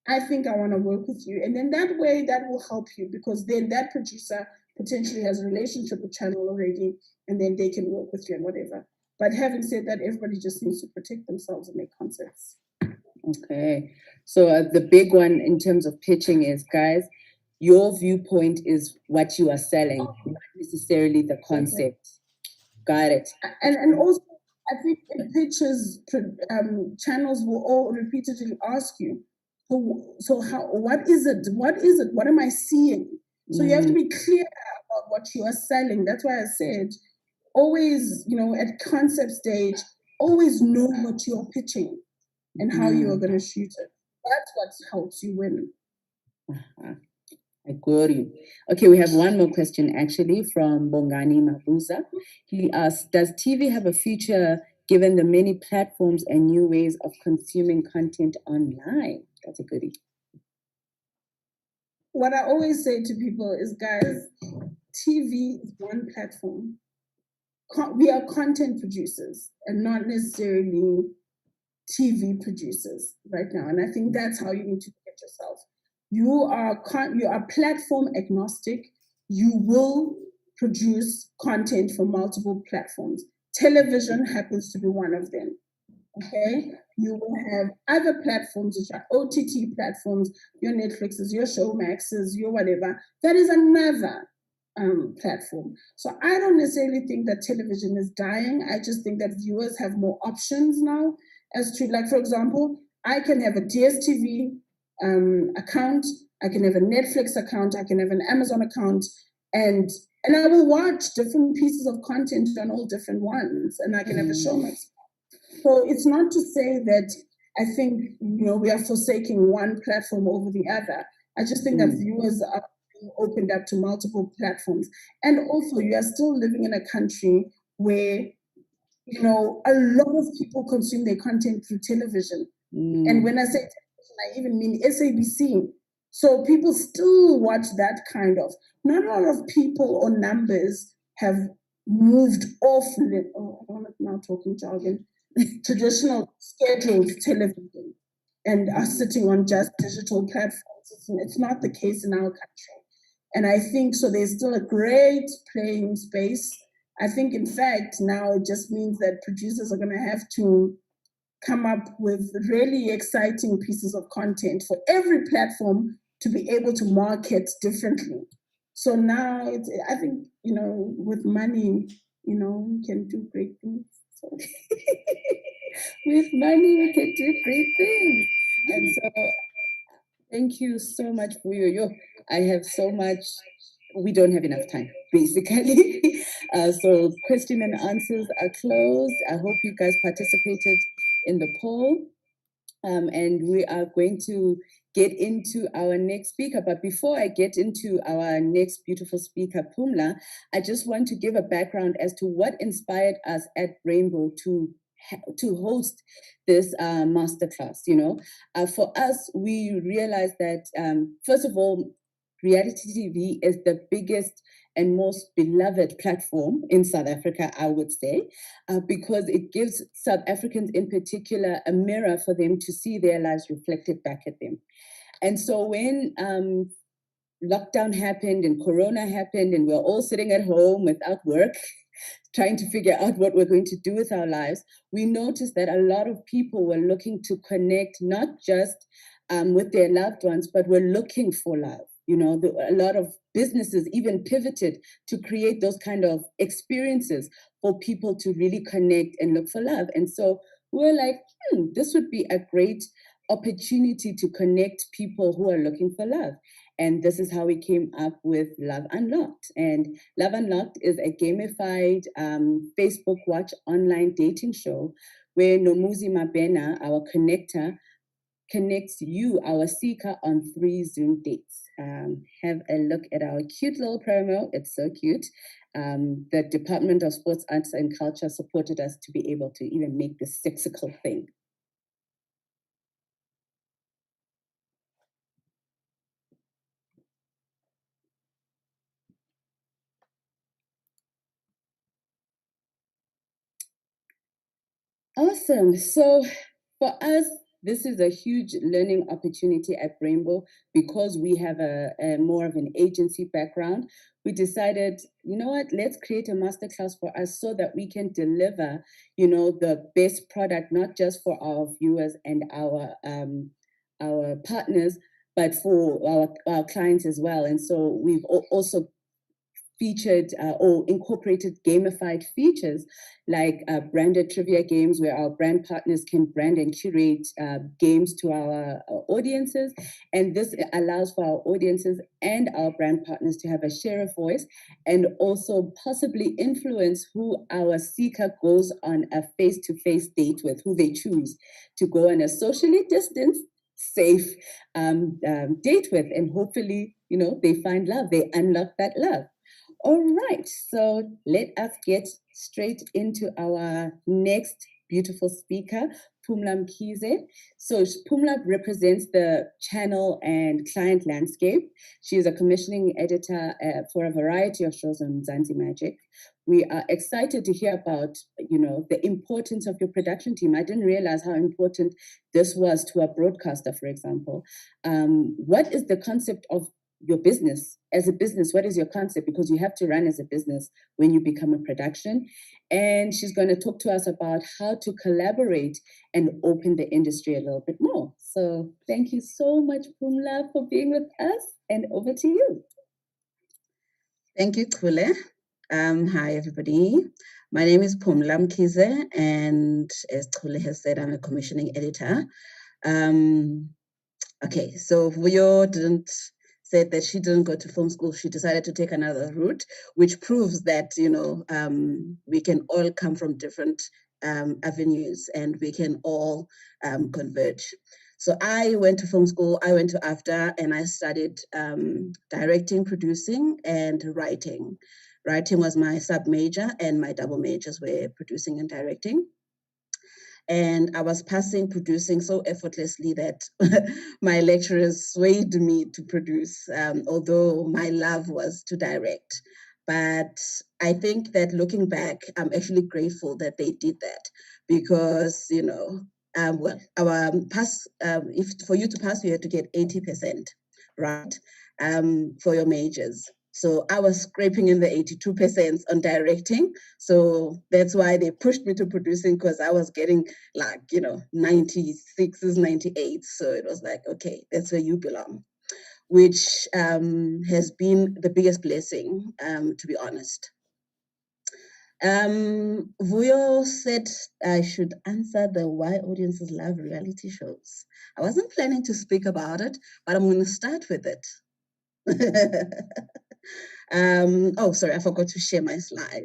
I think I want to work with you. And then that way, that will help you, because then that producer potentially has a relationship with Channel already, and then they can work with you and whatever. But having said that, everybody just needs to protect themselves and make concepts. Okay. So the big one in terms of pitching is, guys, your viewpoint is what you are selling, not necessarily the concept. Got it. And also, I think in pitches, channels will all repeatedly ask you, so what is it? What is it? What am I seeing? So you have to be clear about what you are selling. That's why I said, always, at concept stage, always know what you are pitching and how you are going to shoot it. That's what helps you win. I got you. Okay, we have one more question actually from Bongani Mabuza. He asks, does TV have a future given the many platforms and new ways of consuming content online? That's a goodie. What I always say to people is, guys, TV is one platform. We are content producers and not necessarily TV producers right now. And I think that's how you need to look at yourself. You are platform agnostic. You will produce content for multiple platforms. Television happens to be one of them. Okay, you will have other platforms, which are OTT platforms, your Netflixes, your Showmaxes, your whatever. That is another platform. So I don't necessarily think that television is dying. I just think that viewers have more options now as to, like, for example, I can have a DSTV account, I can have a Netflix account, I can have an Amazon account, and I will watch different pieces of content on all different ones, and I can have a Showmax. So it's not to say that I think, we are forsaking one platform over the other. I just think that viewers are being opened up to multiple platforms. And also, you are still living in a country where, a lot of people consume their content through television. And when I say television, I even mean SABC. So people still watch that kind of. Not a lot of people or numbers have moved off. I'm now talking jargon. Traditional scheduled television and are sitting on just digital platforms. It's not the case in our country. And I think so there's still a great playing space. I think, in fact, now it just means that producers are going to have to come up with really exciting pieces of content for every platform to be able to market differently. So now, I think, with money, we can do great things. So. With money, we can do great things. And so, thank you so much for your. I have so much. We don't have enough time, basically. So question and answers are closed. I hope you guys participated in the poll. And we are going to get into our next speaker. But before I get into our next beautiful speaker, Pumla, I just want to give a background as to what inspired us at Rainbow to host this masterclass. For us, we realized that first of all, reality TV is the biggest and most beloved platform in South Africa, I would say, because it gives South Africans in particular a mirror for them to see their lives reflected back at them. And so when lockdown happened and Corona happened and we're all sitting at home without work, trying to figure out what we're going to do with our lives, we noticed that a lot of people were looking to connect not just with their loved ones, but were looking for love. A lot of businesses even pivoted to create those kind of experiences for people to really connect and look for love. And so we're like, this would be a great opportunity to connect people who are looking for love. And this is how we came up with Love Unlocked. And Love Unlocked is a gamified Facebook Watch online dating show where Nomuzi Mabena, our connector, connects you, our seeker, on 3 Zoom dates. Have a look at our cute little promo. It's so cute. The Department of Sports, Arts and Culture supported us to be able to even make this sexical thing. Awesome. So for us, this is a huge learning opportunity at Rainbow because we have a more of an agency background. We decided, you know what, let's create a masterclass for us so that we can deliver, the best product, not just for our viewers and our partners, but for our clients as well. And so we've also featured or incorporated gamified features like branded trivia games where our brand partners can brand and curate games to our audiences. And this allows for our audiences and our brand partners to have a share of voice and also possibly influence who our seeker goes on a face-to-face date with, who they choose to go on a socially distanced, safe date with. And hopefully, they find love, they unlock that love. All right, so let us get straight into our next beautiful speaker, Pumla Mkhize. So Pumla represents the channel and client landscape. She is a commissioning editor for a variety of shows on Mzansi Magic. We are excited to hear about, the importance of your production team. I didn't realize how important this was to a broadcaster, for example. What is the concept of your business? As a business, what is your concept? Because you have to run as a business when you become a production. And she's going to talk to us about how to collaborate and open the industry a little bit more. So thank you so much, Pumla, for being with us, and over to you. Thank you, Kule. Hi, everybody. My name is Pumla Mkhize, and as Kule has said, I'm a commissioning editor. Okay, so Vuyo said that she didn't go to film school. She decided to take another route, which proves that, we can all come from different avenues, and we can all converge. So I went to film school, I went to AFDA, and I studied directing, producing, and writing. Writing was my sub-major, and my double majors were producing and directing. And I was passing producing so effortlessly that my lecturers swayed me to produce, although my love was to direct. But I think that looking back, I'm actually grateful that they did that, because, you know, well, our pass, if for you to pass, you had to get 80%, right, for your majors. So I was scraping in the 82% on directing. So that's why they pushed me to producing, because I was getting like, you know, 96s, 98s. So it was like, okay, that's where you belong, which has been the biggest blessing, to be honest. Vuyo said I should answer the why audiences love reality shows. I wasn't planning to speak about it, but I'm going to start with it. Oh, sorry, I forgot to share my slide.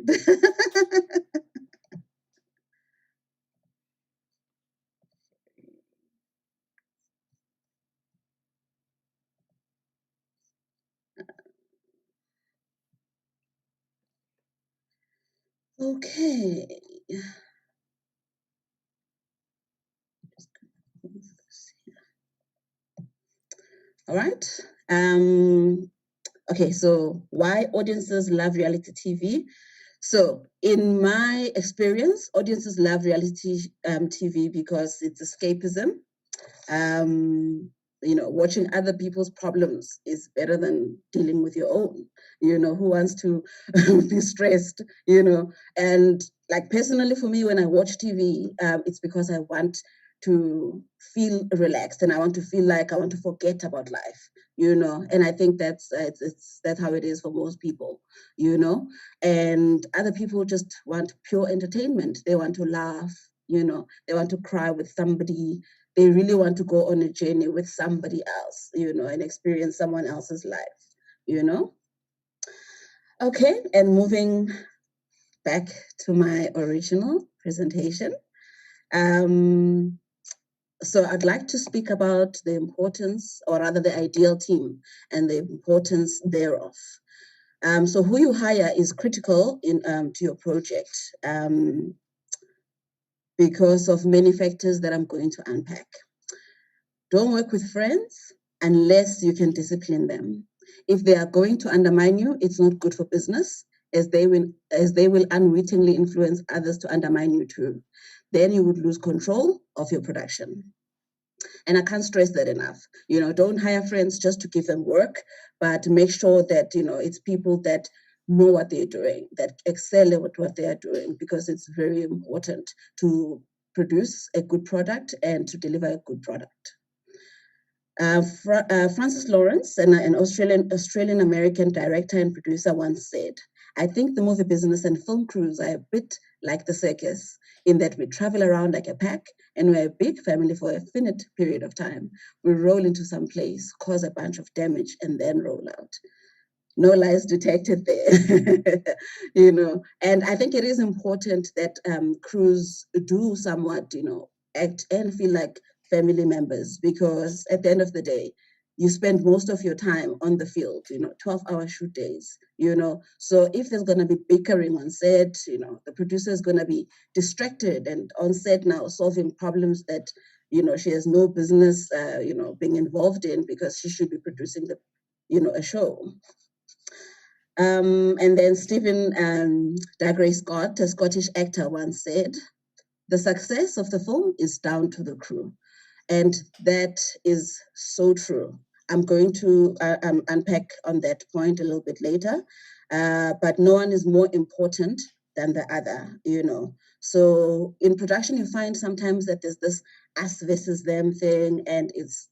Okay. All right. Okay, so why audiences love reality TV? So in my experience, audiences love reality TV because it's escapism. You know, watching other people's problems is better than dealing with your own. You know, who wants to be stressed, you know? And like personally for me, when I watch TV, it's because I want to feel relaxed, and I want to feel like I want to forget about life, you know? And I think that's how it is for most people, you know? And other people just want pure entertainment. They want to laugh, you know, they want to cry with somebody, they really want to go on a journey with somebody else, you know, and experience someone else's life, you know? Okay, and moving back to my original presentation. So I'd like to speak about the importance, or rather the ideal team and the importance thereof. So who you hire is critical in to your project, because of many factors that I'm going to unpack. Don't work with friends unless you can discipline them. If they are going to undermine you, it's not good for business, as they will unwittingly influence others to undermine you too. Then you would lose control of your production. And I can't stress that enough. You know, don't hire friends just to give them work, but make sure that, you know, it's people that know what they're doing, that excel at what they are doing, because it's very important to produce a good product and to deliver a good product. Francis Lawrence, an Australian American director and producer, once said, "I think the movie business and film crews are a bit like the circus, in that we travel around like a pack, and we're a big family for a finite period of time. We roll into some place, cause a bunch of damage, and then roll out." No lies detected there. You know, and I think it is important that crews do somewhat, you know, act and feel like family members, because at the end of the day, you spend most of your time on the field, you know, 12-hour shoot days, you know. So if there's going to be bickering on set, you know, the producer is going to be distracted and on set now solving problems that, you know, she has no business, you know, being involved in, because she should be producing the, you know, a show. And then Stephen Dougray Scott, a Scottish actor, once said, "The success of the film is down to the crew." And that is so true. I'm going to unpack on that point a little bit later, but no one is more important than the other, you know. So in production, you find sometimes that there's this us versus them thing, and it's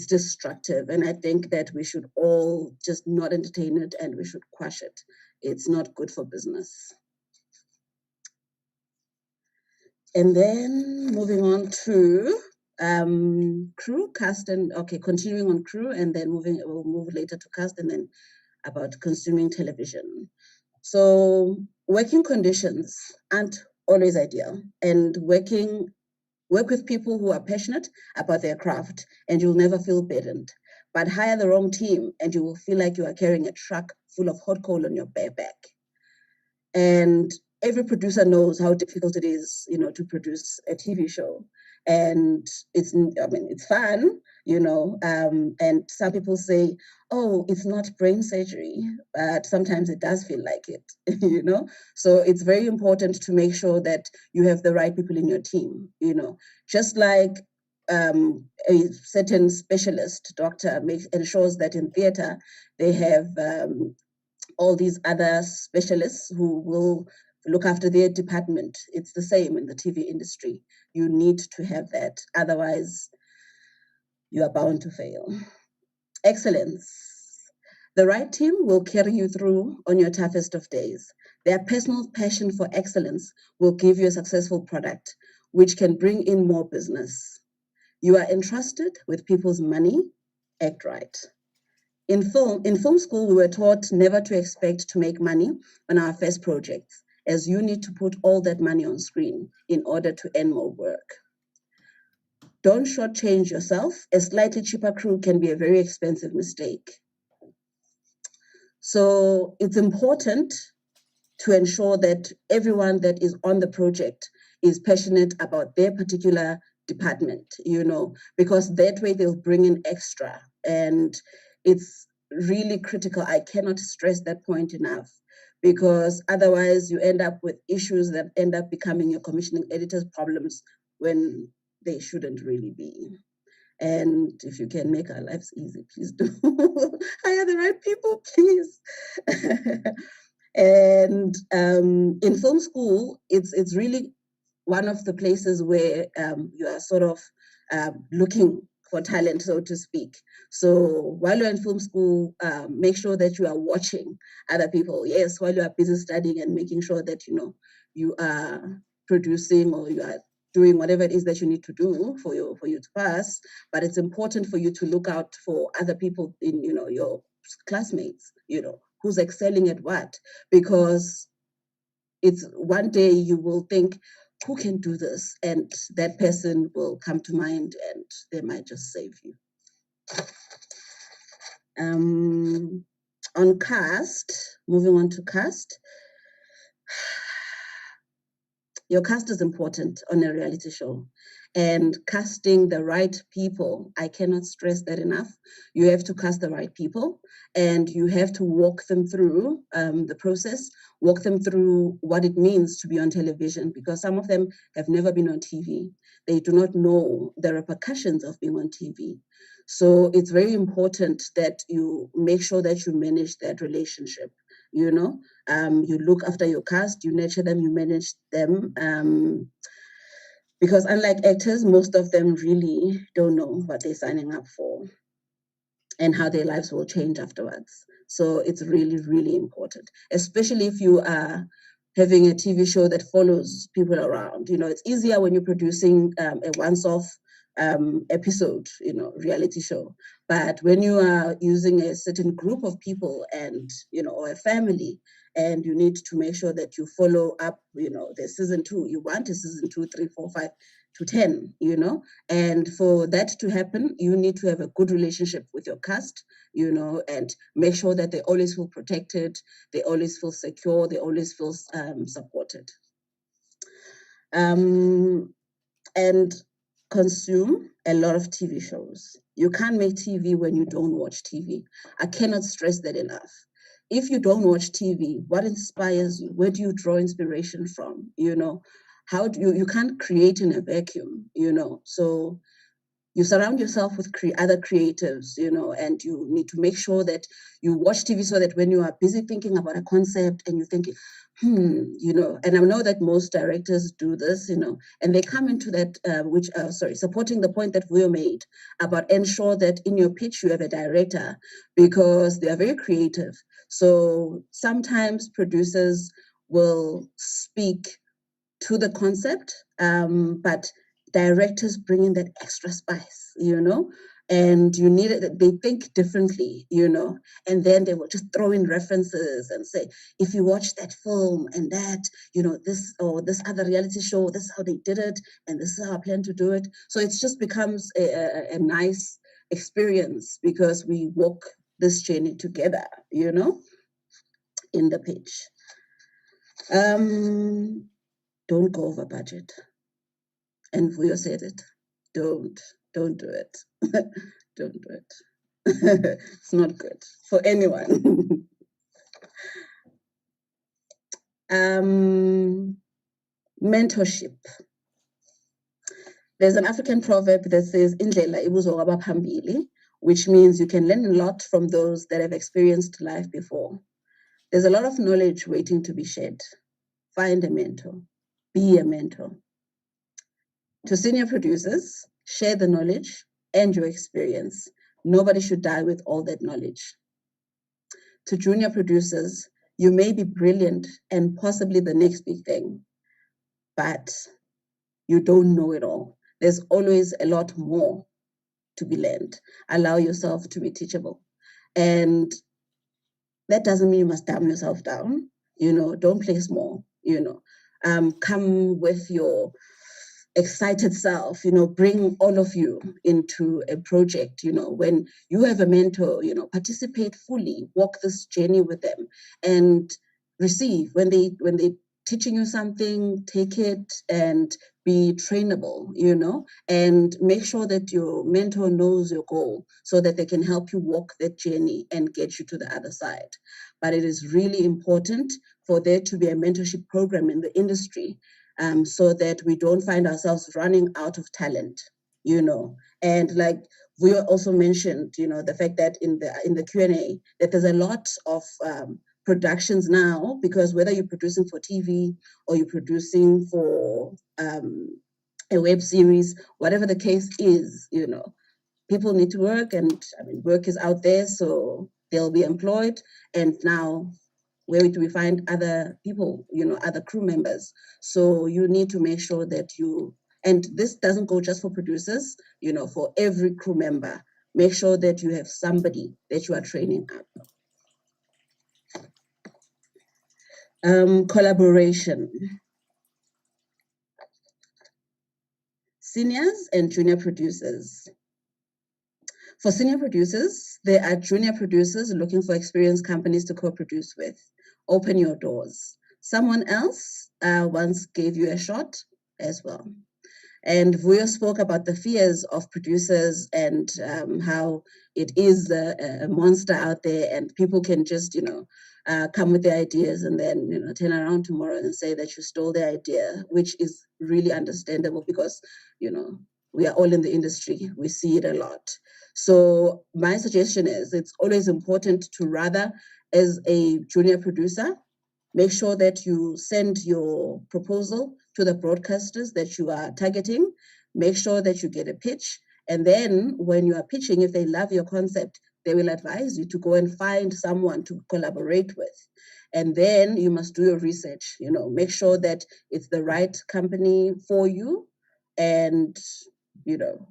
destructive. And I think that we should all just not entertain it, and we should quash it. It's not good for business. And then moving on to crew, cast, and okay, continuing on crew, and then we'll move later to cast, and then about consuming television. So working conditions aren't always ideal. And work with people who are passionate about their craft, and you'll never feel burdened. But hire the wrong team and you will feel like you are carrying a truck full of hot coal on your bare back. And every producer knows how difficult it is, to produce a TV show. And it's fun, and some people say, oh, it's not brain surgery, but sometimes it does feel like it, So it's very important to make sure that you have the right people in your team, just like a certain specialist doctor ensures that in theater they have all these other specialists who will look after their department. It's the same in the TV industry. You need to have that. Otherwise, you are bound to fail. Excellence. The right team will carry you through on your toughest of days. Their personal passion for excellence will give you a successful product, which can bring in more business. You are entrusted with people's money. Act right. In film school, we were taught never to expect to make money on our first projects, as you need to put all that money on screen in order to earn more work. Don't shortchange yourself. A slightly cheaper crew can be a very expensive mistake. So it's important to ensure that everyone that is on the project is passionate about their particular department, because that way they'll bring in extra. And it's really critical. I cannot stress that point enough, because otherwise you end up with issues that end up becoming your commissioning editor's problems when they shouldn't really be. And if you can make our lives easy, please do. Hire the right people, please. And in film school, it's really one of the places where you are sort of looking for talent, so to speak. So while you're in film school, make sure that you are watching other people. Yes, while you are busy studying and making sure that you are producing or you are doing whatever it is that you need to do for you to pass. But it's important for you to look out for other people in your classmates, who's excelling at what, because it's one day you will think, who can do this? And that person will come to mind and they might just save you. On cast, moving on to cast. Your cast is important on a reality show, and casting the right people, I cannot stress that enough. You have to cast the right people, and you have to walk them through the process, walk them through what it means to be on television, because some of them have never been on TV. They do not know the repercussions of being on TV. So it's very important that you make sure that you manage that relationship. You look after your cast, you nurture them, you manage them. Because unlike actors, most of them really don't know what they're signing up for and how their lives will change afterwards. So it's really, really important, especially if you are having a TV show that follows people around. It's easier when you're producing a once-off episode, reality show. But when you are using a certain group of people and, or a family, and you need to make sure that you follow up, there's season 2, you want a season 2, 3, 4, 5 to 10, and for that to happen, you need to have a good relationship with your cast, and make sure that they always feel protected, they always feel secure, they always feel supported. And consume a lot of TV shows. You can't make TV when you don't watch TV. I cannot stress that enough. If you don't watch TV, what inspires you? Where do you draw inspiration from? How do you can't create in a vacuum, So you surround yourself with other creatives, and you need to make sure that you watch TV so that when you are busy thinking about a concept and you're thinking, and I know that most directors do this, and they come into that, supporting the point that we made about ensure that in your pitch you have a director, because they are very creative. So sometimes producers will speak to the concept, but directors bring in that extra spice, and you need it, they think differently, you know, and then they will just throw in references and say, if you watch that film and that, you know, this or this other reality show, this is how they did it, and this is how I plan to do it. So it just becomes a nice experience because we walk this journey together, you know, in the pitch. Don't go over budget. And Vuyo said it. Don't do it. Don't do it. It's not good for anyone. Mentorship. There's an African proverb that says, "Indlela ibuzwa kwabaphambili," which means you can learn a lot from those that have experienced life before. There's a lot of knowledge waiting to be shared. Find a mentor. Be a mentor. To senior producers, share the knowledge and your experience. Nobody should die with all that knowledge. To junior producers, you may be brilliant and possibly the next big thing, but you don't know it all. There's always a lot more to be learned. Allow yourself to be teachable. And that doesn't mean you must dumb yourself down. You know, don't play small, you know. Come with your excited self, you know, bring all of you into a project, you know, when you have a mentor, you know, participate fully, walk this journey with them and receive when they teaching you something, take it and be trainable, you know, and make sure that your mentor knows your goal so that they can help you walk that journey and get you to the other side. But it is really important for there to be a mentorship program in the industry, so that we don't find ourselves running out of talent, you know. And like we also mentioned, you know, the fact that in the Q&A that there's a lot of productions now, because whether you're producing for TV or you're producing for a web series, whatever the case is, you know, people need to work, and I mean, work is out there, so they'll be employed. And now, where do we find other people, you know, other crew members? So you need to make sure that you, and this doesn't go just for producers, you know, for every crew member, make sure that you have somebody that you are training up. Collaboration. Seniors and junior producers. For senior producers, there are junior producers looking for experienced companies to co-produce with. Open your doors. Someone else once gave you a shot as well. And Vuyo spoke about the fears of producers and how it is a monster out there, and people can just, you know, come with their ideas and then, you know, turn around tomorrow and say that you stole their idea, which is really understandable because, you know, we are all in the industry. We see it a lot. So my suggestion is it's always important to rather, as a junior producer, make sure that you send your proposal to the broadcasters that you are targeting. Make sure that you get a pitch. And then when you are pitching, if they love your concept, they will advise you to go and find someone to collaborate with. And then you must do your research, you know, make sure that it's the right company for you and, you know,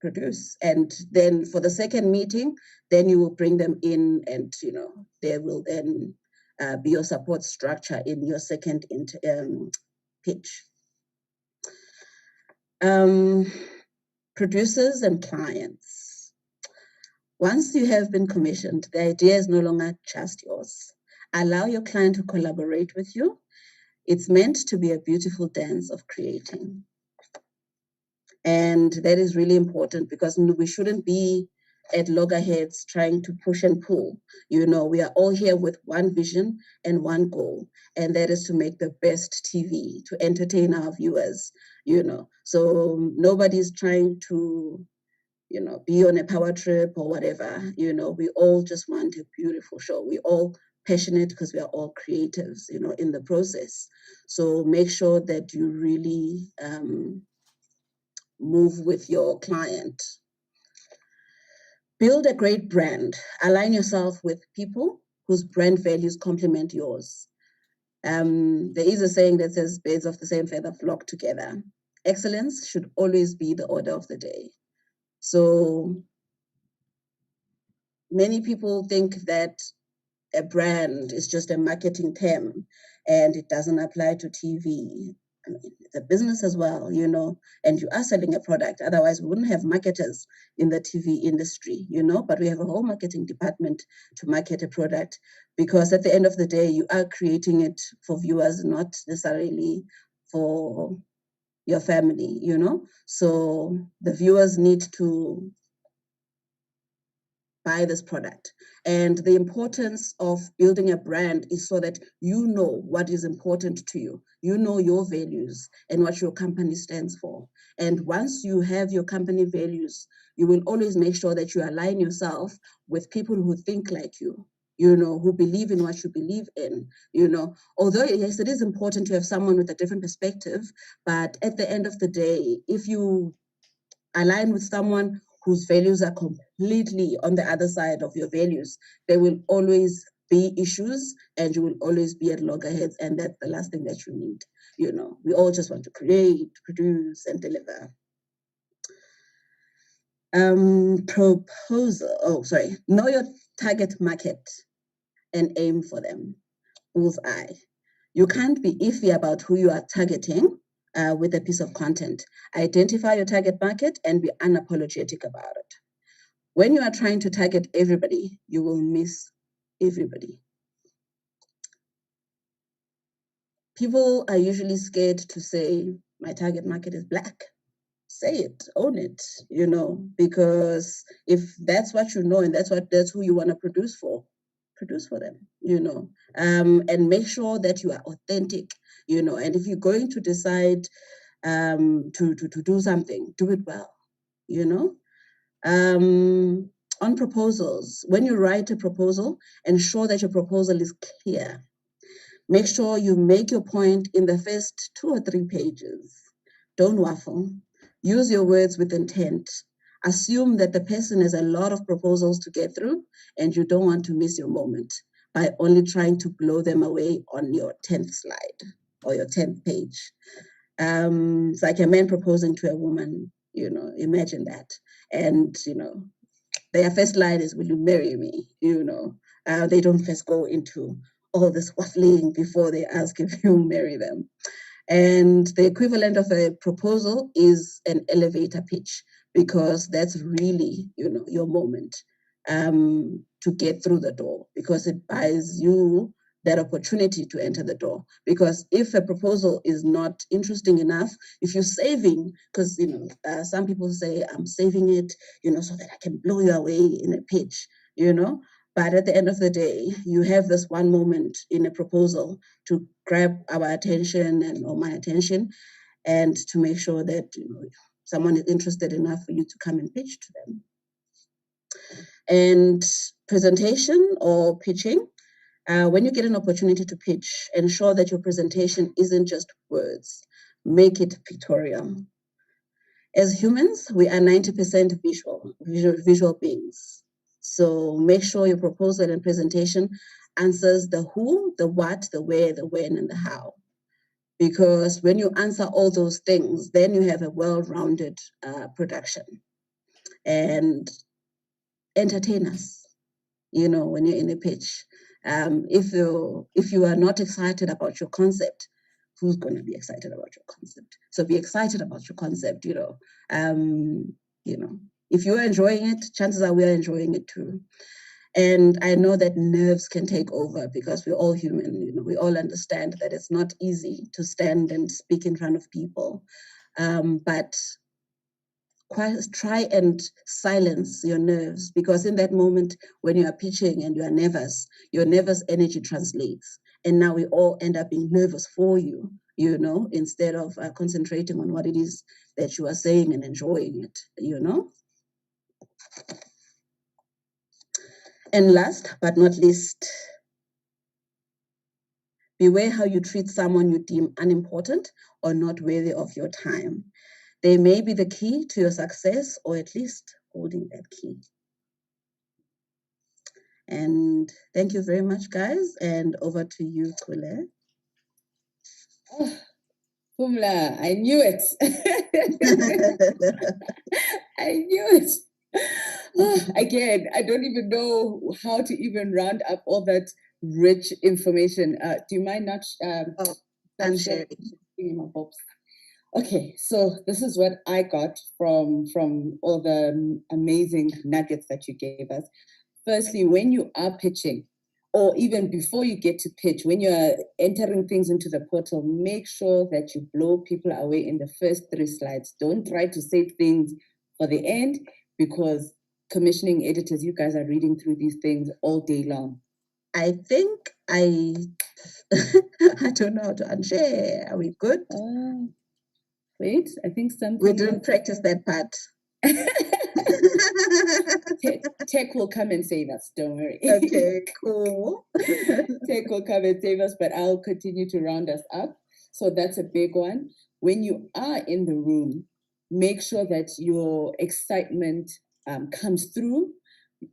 produce. And then for the second meeting, then you will bring them in and, you know, they will then be your support structure in your second pitch. Producers and clients. Once you have been commissioned, the idea is no longer just yours. Allow your client to collaborate with you. It's meant to be a beautiful dance of creating. And that is really important because we shouldn't be at loggerheads trying to push and pull. You know, we are all here with one vision and one goal, and that is to make the best TV, to entertain our viewers, you know. So nobody's trying to, you know, be on a power trip or whatever. You know, we all just want a beautiful show. We all passionate because we are all creatives, you know, in the process. So make sure that you really move with your client. Build a great brand. Align yourself with people whose brand values complement yours. There is a saying that says birds of the same feather flock together. Excellence should always be the order of the day. So many people think that a brand is just a marketing term and it doesn't apply to TV. I mean, it's a business as well, you know, and you are selling a product. Otherwise, we wouldn't have marketers in the TV industry, you know, but we have a whole marketing department to market a product, because at the end of the day, you are creating it for viewers, not necessarily for your family, you know. So the viewers need to buy this product. And the importance of building a brand is so that you know what is important to you. You know your values and what your company stands for. And once you have your company values, you will always make sure that you align yourself with people who think like you know, who believe in what you believe in, you know. Although, yes, it is important to have someone with a different perspective, but at the end of the day, if you align with someone whose values are completely on the other side of your values, there will always be issues and you will always be at loggerheads, and that's the last thing that you need. You know, we all just want to create, produce, and deliver. Know your target market and aim for them. Bullseye. You can't be iffy about who you are targeting with a piece of content. Identify your target market and be unapologetic about it. When you are trying to target everybody, you will miss everybody. People are usually scared to say, my target market is Black. Say it, own it, you know, because if that's what you know and that's who you want to produce for them, you know, and make sure that you are authentic, you know, and if you're going to decide to do something, do it well, you know. On proposals, when you write a proposal, ensure that your proposal is clear. Make sure you make your point in the first 2 or 3 pages. Don't waffle. Use your words with intent. Assume that the person has a lot of proposals to get through and you don't want to miss your moment by only trying to blow them away on your 10th slide or your 10th page. It's like a man proposing to a woman, you know, imagine that. And, you know, their first line is, will you marry me? You know, they don't first go into all this waffling before they ask if you marry them. And the equivalent of a proposal is an elevator pitch, because that's really, you know, your moment to get through the door, because it buys you that opportunity to enter the door. Because if a proposal is not interesting enough, if you're saving, because, you know, some people say, I'm saving it, you know, so that I can blow you away in a pitch, you know. But at the end of the day, you have this one moment in a proposal to grab our attention or my attention, and to make sure that, you know, someone is interested enough for you to come and pitch to them. And presentation or pitching, when you get an opportunity to pitch, ensure that your presentation isn't just words. Make it pictorial. As humans, we are 90% visual beings. So make sure your proposal and presentation answers the who, the what, the where, the when, and the how. Because when you answer all those things, then you have a well-rounded production. And entertain us, you know, when you're in a pitch. If you are not excited about your concept, who's going to be excited about your concept? So be excited about your concept, you know. You know, if you're enjoying it, chances are we're enjoying it too. And I know that nerves can take over, because we're all human, you know, we all understand that it's not easy to stand and speak in front of people. But try and silence your nerves, because in that moment when you are pitching and you are nervous, your nervous energy translates, and now we all end up being nervous for you, you know, instead of concentrating on what it is that you are saying and enjoying it, you know. And last but not least, beware how you treat someone you deem unimportant or not worthy of your time. They may be the key to your success, or at least holding that key. And thank you very much, guys. And over to you, Kule. Oh, Pumla, I knew it. I knew cute. Again, I don't even know how to even round up all that rich information. Do you mind not I'm sharing sharing. my books? Okay, so this is what I got from all the amazing nuggets that you gave us. Firstly, when you are pitching, or even before you get to pitch, when you're entering things into the portal, make sure that you blow people away in the first 3 slides. Don't try to save things for the end, because commissioning editors, you guys are reading through these things all day long. I think I don't know how to unshare. Are we good? Wait, I think something. We didn't practice that part. Tech will come and save us, don't worry. Okay, cool. Tech will come and save us, but I'll continue to round us up. So that's a big one. When you are in the room, make sure that your excitement comes through.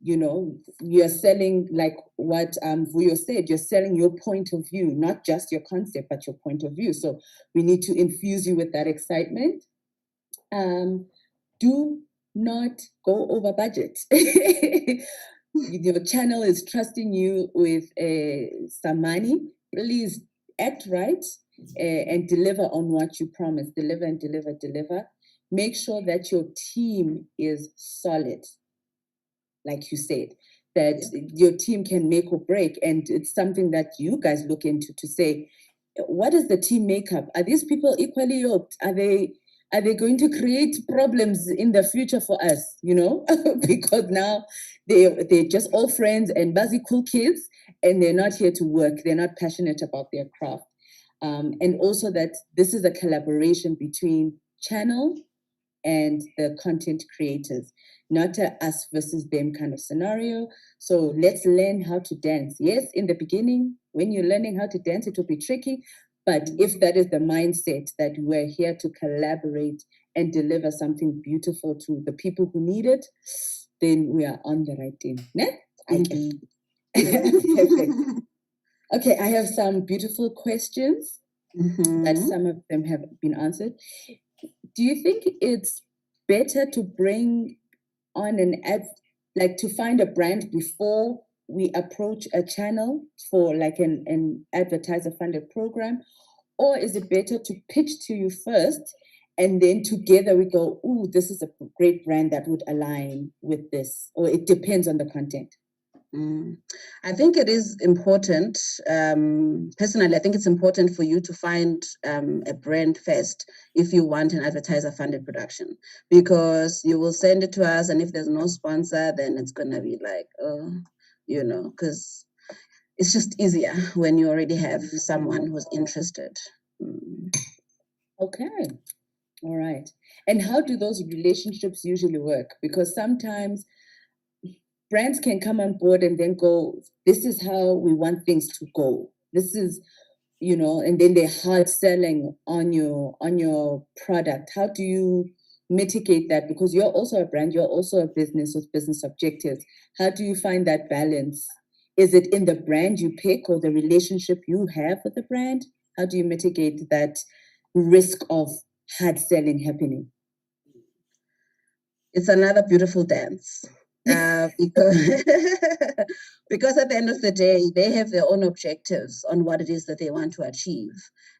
You know, you're selling, like what Vuyo said, you're selling your point of view, not just your concept, but your point of view. So we need to infuse you with that excitement. Do not go over budget. Your channel is trusting you with some money. Please act right and deliver on what you promise. Deliver and deliver, deliver. Make sure that your team is solid, like you said, that your team can make or break. And it's something that you guys look into to say, what is the team makeup? Are these people equally yoked? Are they going to create problems in the future for us? You know, because now they're just all friends and buzzy cool kids, and they're not here to work. They're not passionate about their craft. And also that this is a collaboration between channel and the content creators, not a us versus them kind of scenario. So let's learn how to dance. Yes, in the beginning, when you're learning how to dance, it will be tricky. But if that is the mindset that we're here to collaborate and deliver something beautiful to the people who need it, then we are on the right team. Perfect. Okay, I have some beautiful questions, that some of them have been answered. Do you think it's better to bring on an ad, like to find a brand before we approach a channel for like an advertiser funded program? Or is it better to pitch to you first and then together we go, ooh, this is a great brand that would align with this? Or it depends on the content? I think it is important. Personally, I think it's important for you to find a brand first if you want an advertiser-funded production, because you will send it to us, and if there's no sponsor, then it's gonna be like, you know, because it's just easier when you already have someone who's interested. Okay. All right. And how do those relationships usually work? Because sometimes brands can come on board and then go, this is how we want things to go. This is, you know, and then they're hard selling on your product. How do you mitigate that? Because you're also a brand, you're also a business with business objectives. How do you find that balance? Is it in the brand you pick or the relationship you have with the brand? How do you mitigate that risk of hard selling happening? It's another beautiful dance. Because because at the end of the day, they have their own objectives on what it is that they want to achieve,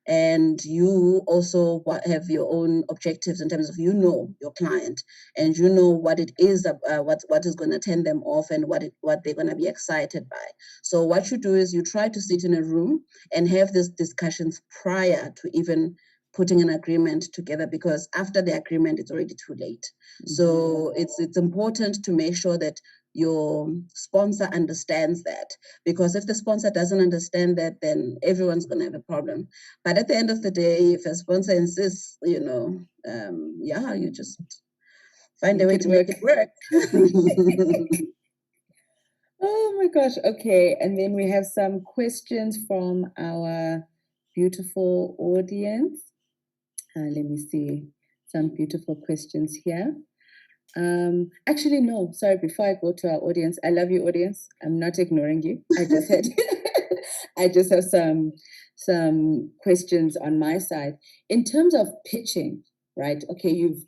and you also have your own objectives in terms of, you know, your client, and you know what it is, what is going to turn them off, and what they're going to be excited by. So what you do is you try to sit in a room and have these discussions prior to even putting an agreement together, because after the agreement, it's already too late. So it's important to make sure that your sponsor understands that, because if the sponsor doesn't understand that, then everyone's going to have a problem. But at the end of the day, if a sponsor insists, you know, you just find a way to make it work. Oh my gosh. Okay. And then we have some questions from our beautiful audience. Let me see some beautiful questions here. Actually, no, sorry, before I go to our audience, I love you, audience. I'm not ignoring you. I just had I just have some questions on my side. In terms of pitching, right? Okay, you've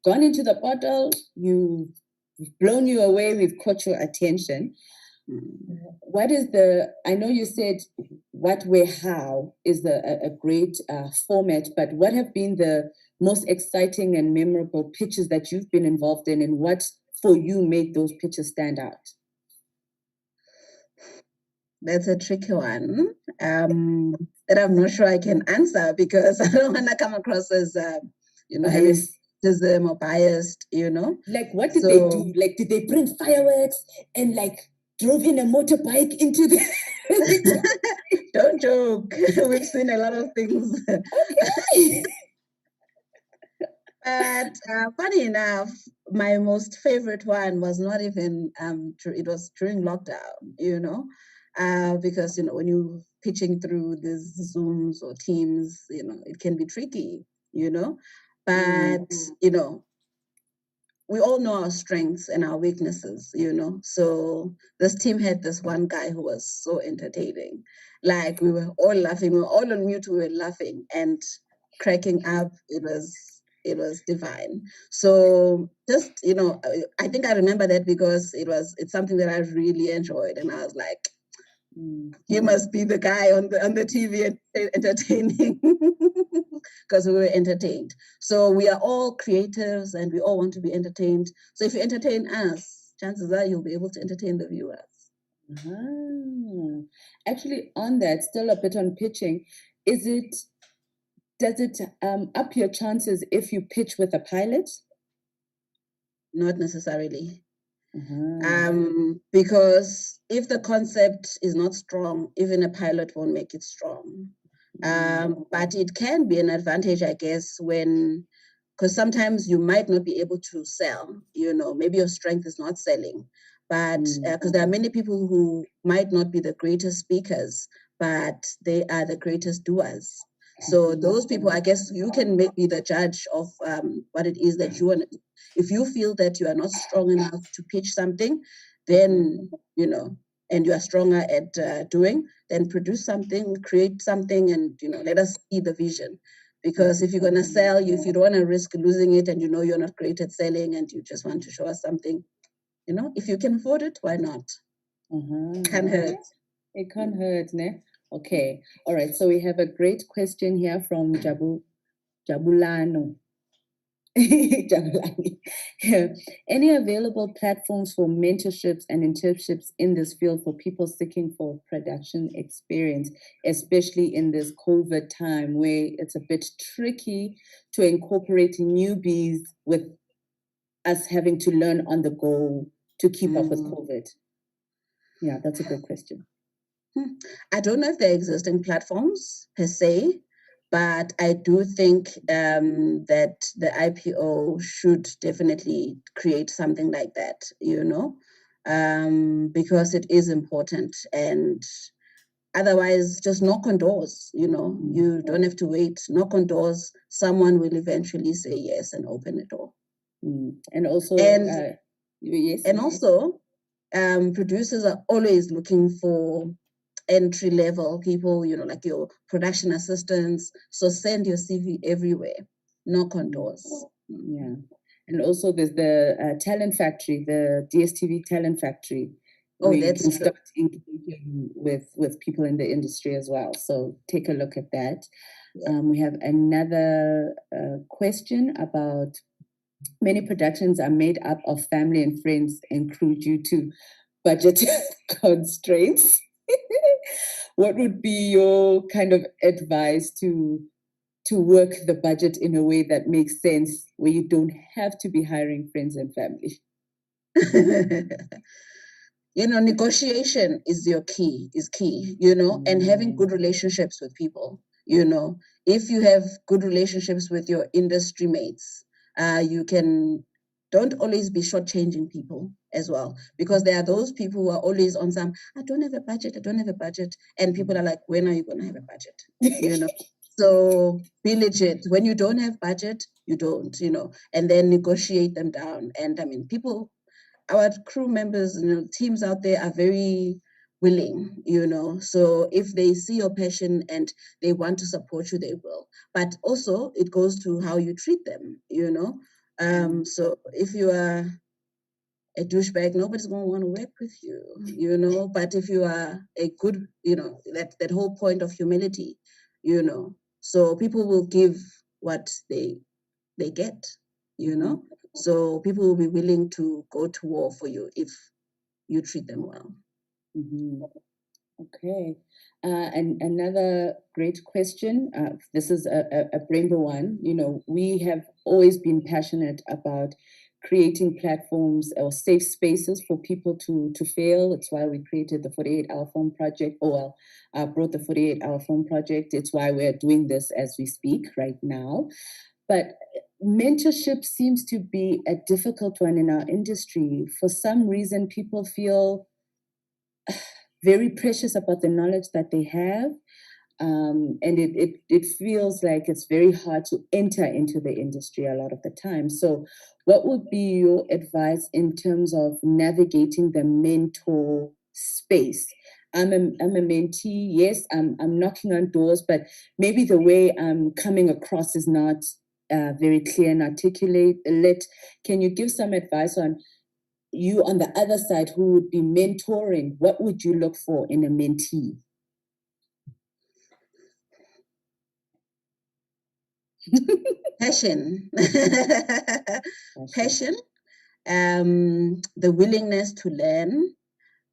gone into the bottle, we've blown you away, we've caught your attention. What is I know you said what, where, how is a great format, but what have been the most exciting and memorable pitches that you've been involved in, and what for you made those pitches stand out? That's a tricky one that I'm not sure I can answer, because I don't want to come across as, having criticism or biased, Like, what did they do? Like, did they bring fireworks and like drove in a motorbike into the... Don't joke. We've seen a lot of things. Okay. But funny enough, my most favorite one was not even, it was during lockdown, because, when you're pitching through these Zooms or Teams, it can be tricky, but, we all know our strengths and our weaknesses, So this team had this one guy who was so entertaining. Like, we were all laughing, we were all on mute, we were laughing and cracking up. It was divine. So just, I think I remember that because it's something that I really enjoyed. And I was like, you must be the guy on the TV entertaining, because we were entertained. So we are all creatives and we all want to be entertained. So if you entertain us, chances are you'll be able to entertain the viewers. Actually, on that, still a bit on pitching, does it up your chances if you pitch with a pilot? Not necessarily. Because if the concept is not strong, even a pilot won't make it strong. But it can be an advantage, I guess, because sometimes you might not be able to sell, maybe your strength is not selling, but because there are many people who might not be the greatest speakers, but they are the greatest doers. So those people, I guess you can be the judge of what it is that you want. If you feel that you are not strong enough to pitch something, then, and you are stronger at doing, then produce something, create something, and, let us see the vision. Because if you're going to sell, if you don't want to risk losing it and you're not great at selling and you just want to show us something, if you can afford it, why not? Can't hurt. It can't hurt, ne? Okay. All right. So we have a great question here from Jabulano. Jabulani. Any available platforms for mentorships and internships in this field for people seeking for production experience, especially in this COVID time where it's a bit tricky to incorporate newbies with us having to learn on the go to keep up with COVID? Yeah, that's a good question. I don't know if there are existing platforms per se, but I do think that the IPO should definitely create something like that, because it is important. And otherwise, just knock on doors, you don't have to wait. Knock on doors, someone will eventually say yes and open the door. And also, yes. And also, producers are always looking for entry-level people, like your production assistants. So send your CV everywhere. Knock on doors. Yeah. And also there's the Talent Factory, the DSTV Talent Factory. Oh, you can start engaging with people in the industry as well. So take a look at that. Yeah. We have another question about many productions are made up of family and friends and crew due to budget constraints. What would be your kind of advice to work the budget in a way that makes sense, where you don't have to be hiring friends and family? Negotiation is key, and having good relationships with people, if you have good relationships with your industry mates, don't always be shortchanging people as well, because there are those people who are always on some, I don't have a budget, and people are like, when are you going to have a budget? So be legit. When you don't have budget, you don't, and then negotiate them down. And I mean, our crew members, teams out there are very willing, so if they see your passion and they want to support you, they will. But also it goes to how you treat them, So if you are a douchebag, nobody's going to want to work with you, you know. But if you are a good, you know, that whole point of humility, you know, so people will give what they get, you know. So people will be willing to go to war for you if you treat them well. Okay. And another great question. This is a brainbow one. You know, we have always been passionate about creating platforms or safe spaces for people to fail. It's why we created the 48-hour film project, or brought the 48-hour film project. It's why we're doing this as we speak right now. But mentorship seems to be a difficult one in our industry. For some reason, people feel very precious about the knowledge that they have. And it feels like it's very hard to enter into the industry a lot of the time. So what would be your advice in terms of navigating the mentor space? I'm a mentee, yes, I'm knocking on doors, but maybe the way I'm coming across is not very clear and articulate. Can you give some advice on you on the other side who would be mentoring? What would you look for in a mentee? Passion. Passion, the willingness to learn,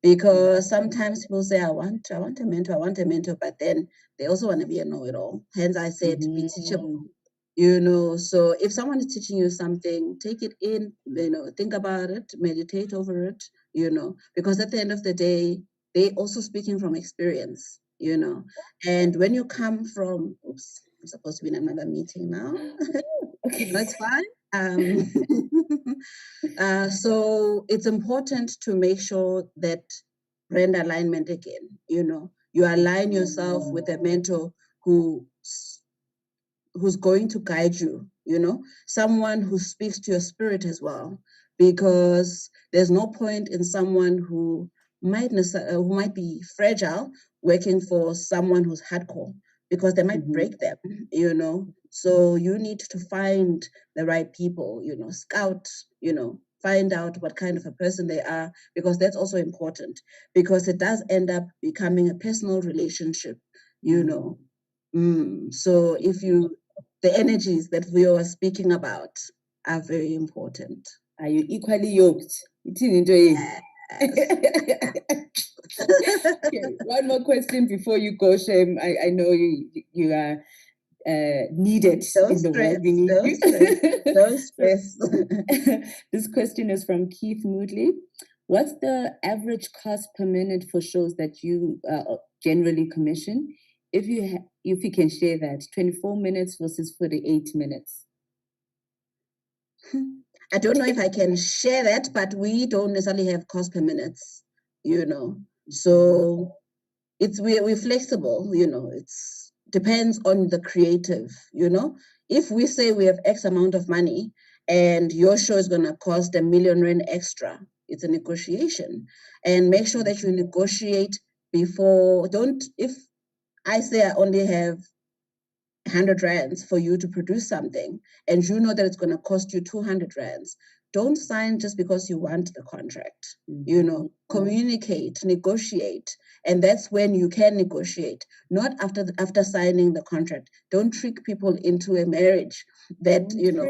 because sometimes people say, I want a mentor, but then they also want to be a know-it-all. Hence I said, be teachable. You know, so if someone is teaching you something, take it in, you know, think about it, meditate over it, you know, because at the end of the day, they also speaking from experience, you know. And when you come from, oops, I'm supposed to be in another meeting now. Okay. That's fine. So it's important to make sure that brand alignment again, you know, you align yourself with a mentor who's going to guide you, you know, someone who speaks to your spirit as well, because there's no point in someone who might be fragile working for someone who's hardcore, because they might break them, you know. So you need to find the right people, you know, scout, you know, find out what kind of a person they are, because that's also important, because it does end up becoming a personal relationship, you know. So if the energies that we were speaking about are very important. Are you equally yoked? Okay, one more question before you go, Shem. I know you are needed in the world. We need you. Don't stress. This question is from Keith Moodley. What's the average cost per minute for shows that you generally commission? If you can share that, 24 minutes versus 48 minutes. I don't know if I can share that, but we don't necessarily have cost per minutes, you know. So we're flexible, you know. It's depends on the creative, you know. If we say we have X amount of money and your show is gonna cost R1 million extra, it's a negotiation. And make sure that you negotiate before. If I say I only have 100 rands for you to produce something, and you know that it's going to cost you 200 rands, don't sign just because you want the contract. You know, communicate, negotiate, and that's when you can negotiate. Not after signing the contract. Don't trick people into a marriage that you know.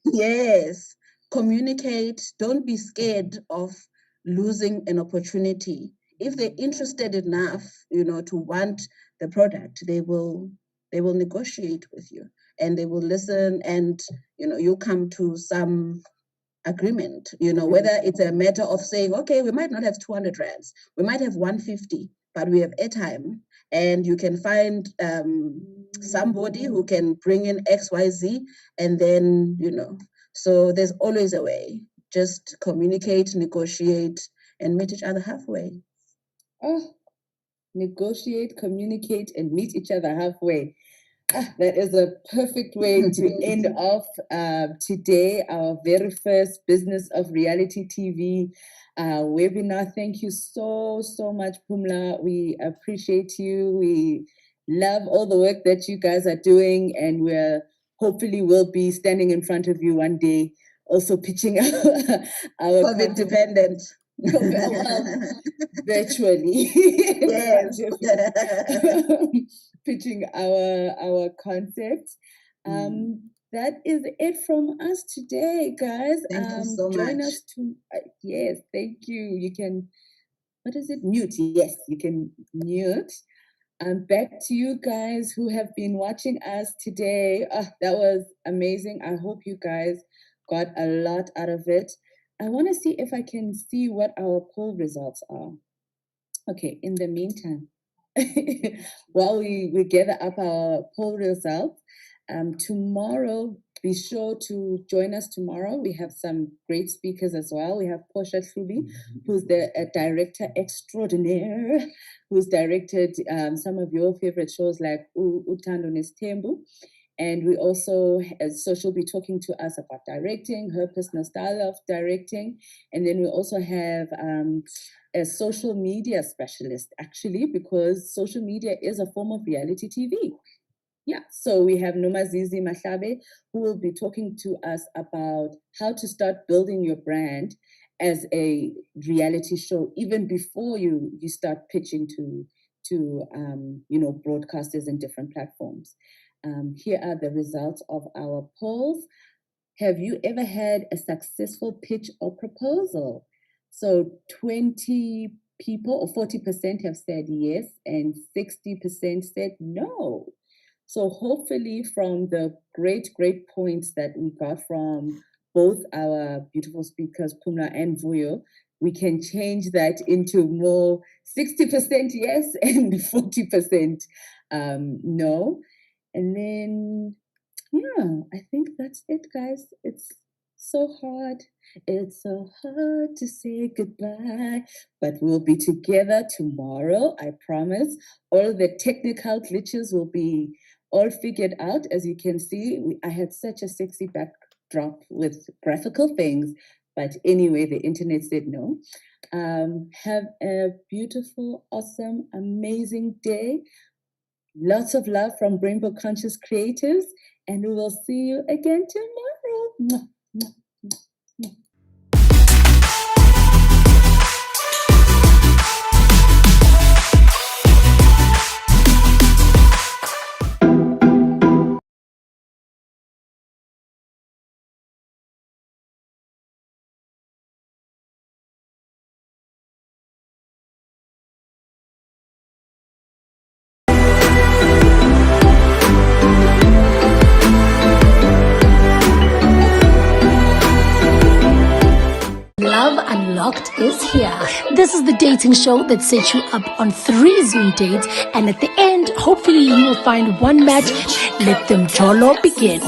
Yes, communicate. Don't be scared of losing an opportunity. If they're interested enough, you know, to want the product, they will negotiate with you, and they will listen, and you know, you come to some agreement, you know, whether it's a matter of saying, okay, we might not have 200 rands, we might have 150, but we have airtime, and you can find somebody who can bring in XYZ, and then, you know, so there's always a way. Just communicate, negotiate, and meet each other halfway. Oh, negotiate, communicate, and meet each other halfway. That is a perfect way to end off today, our very first Business of Reality TV webinar. Thank you so much, Pumla. We appreciate you. We love all the work that you guys are doing, and we're hopefully we'll be standing in front of you one day, also pitching our COVID dependent. Well, virtually. Yes. Pitching our concepts. That is it from us today, guys. Thank you so join much. us to yes, thank you. You can, what is it? Mute. Yes, you can mute. Back to you guys who have been watching us today. That was amazing. I hope you guys got a lot out of it. I want to see if I can see what our poll results are. Okay, in the meantime, while we gather up our poll results, tomorrow, be sure to join us tomorrow. We have some great speakers as well. We have Portia Hlubi, who's the director extraordinaire, who's directed some of your favorite shows like Utando Nestembu. And we also, so she'll be talking to us about directing, her personal style of directing. And then we also have a social media specialist, actually, because social media is a form of reality TV. Yeah, so we have Nomazizi Mahlabe, who will be talking to us about how to start building your brand as a reality show, even before you start pitching to broadcasters in different platforms. Here are the results of our polls. Have you ever had a successful pitch or proposal? So 20 people or 40% have said yes, and 60% said no. So hopefully from the great points that we got from both our beautiful speakers, Pumla and Vuyo, we can change that into more 60% yes and 40% no. And then, yeah, I think that's it, guys. It's so hard. It's so hard to say goodbye, but we'll be together tomorrow, I promise. All the technical glitches will be all figured out. As you can see, I had such a sexy backdrop with graphical things, but anyway, the internet said no. Have a beautiful, awesome, amazing day. Lots of love from Rainbow Conscious Creators, and we will see you again tomorrow. Love Unlocked is here. This is the dating show that sets you up on 3 Zoom dates, and at the end, hopefully you will find one match. Let them jolo begin.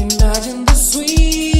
Imagine the sweet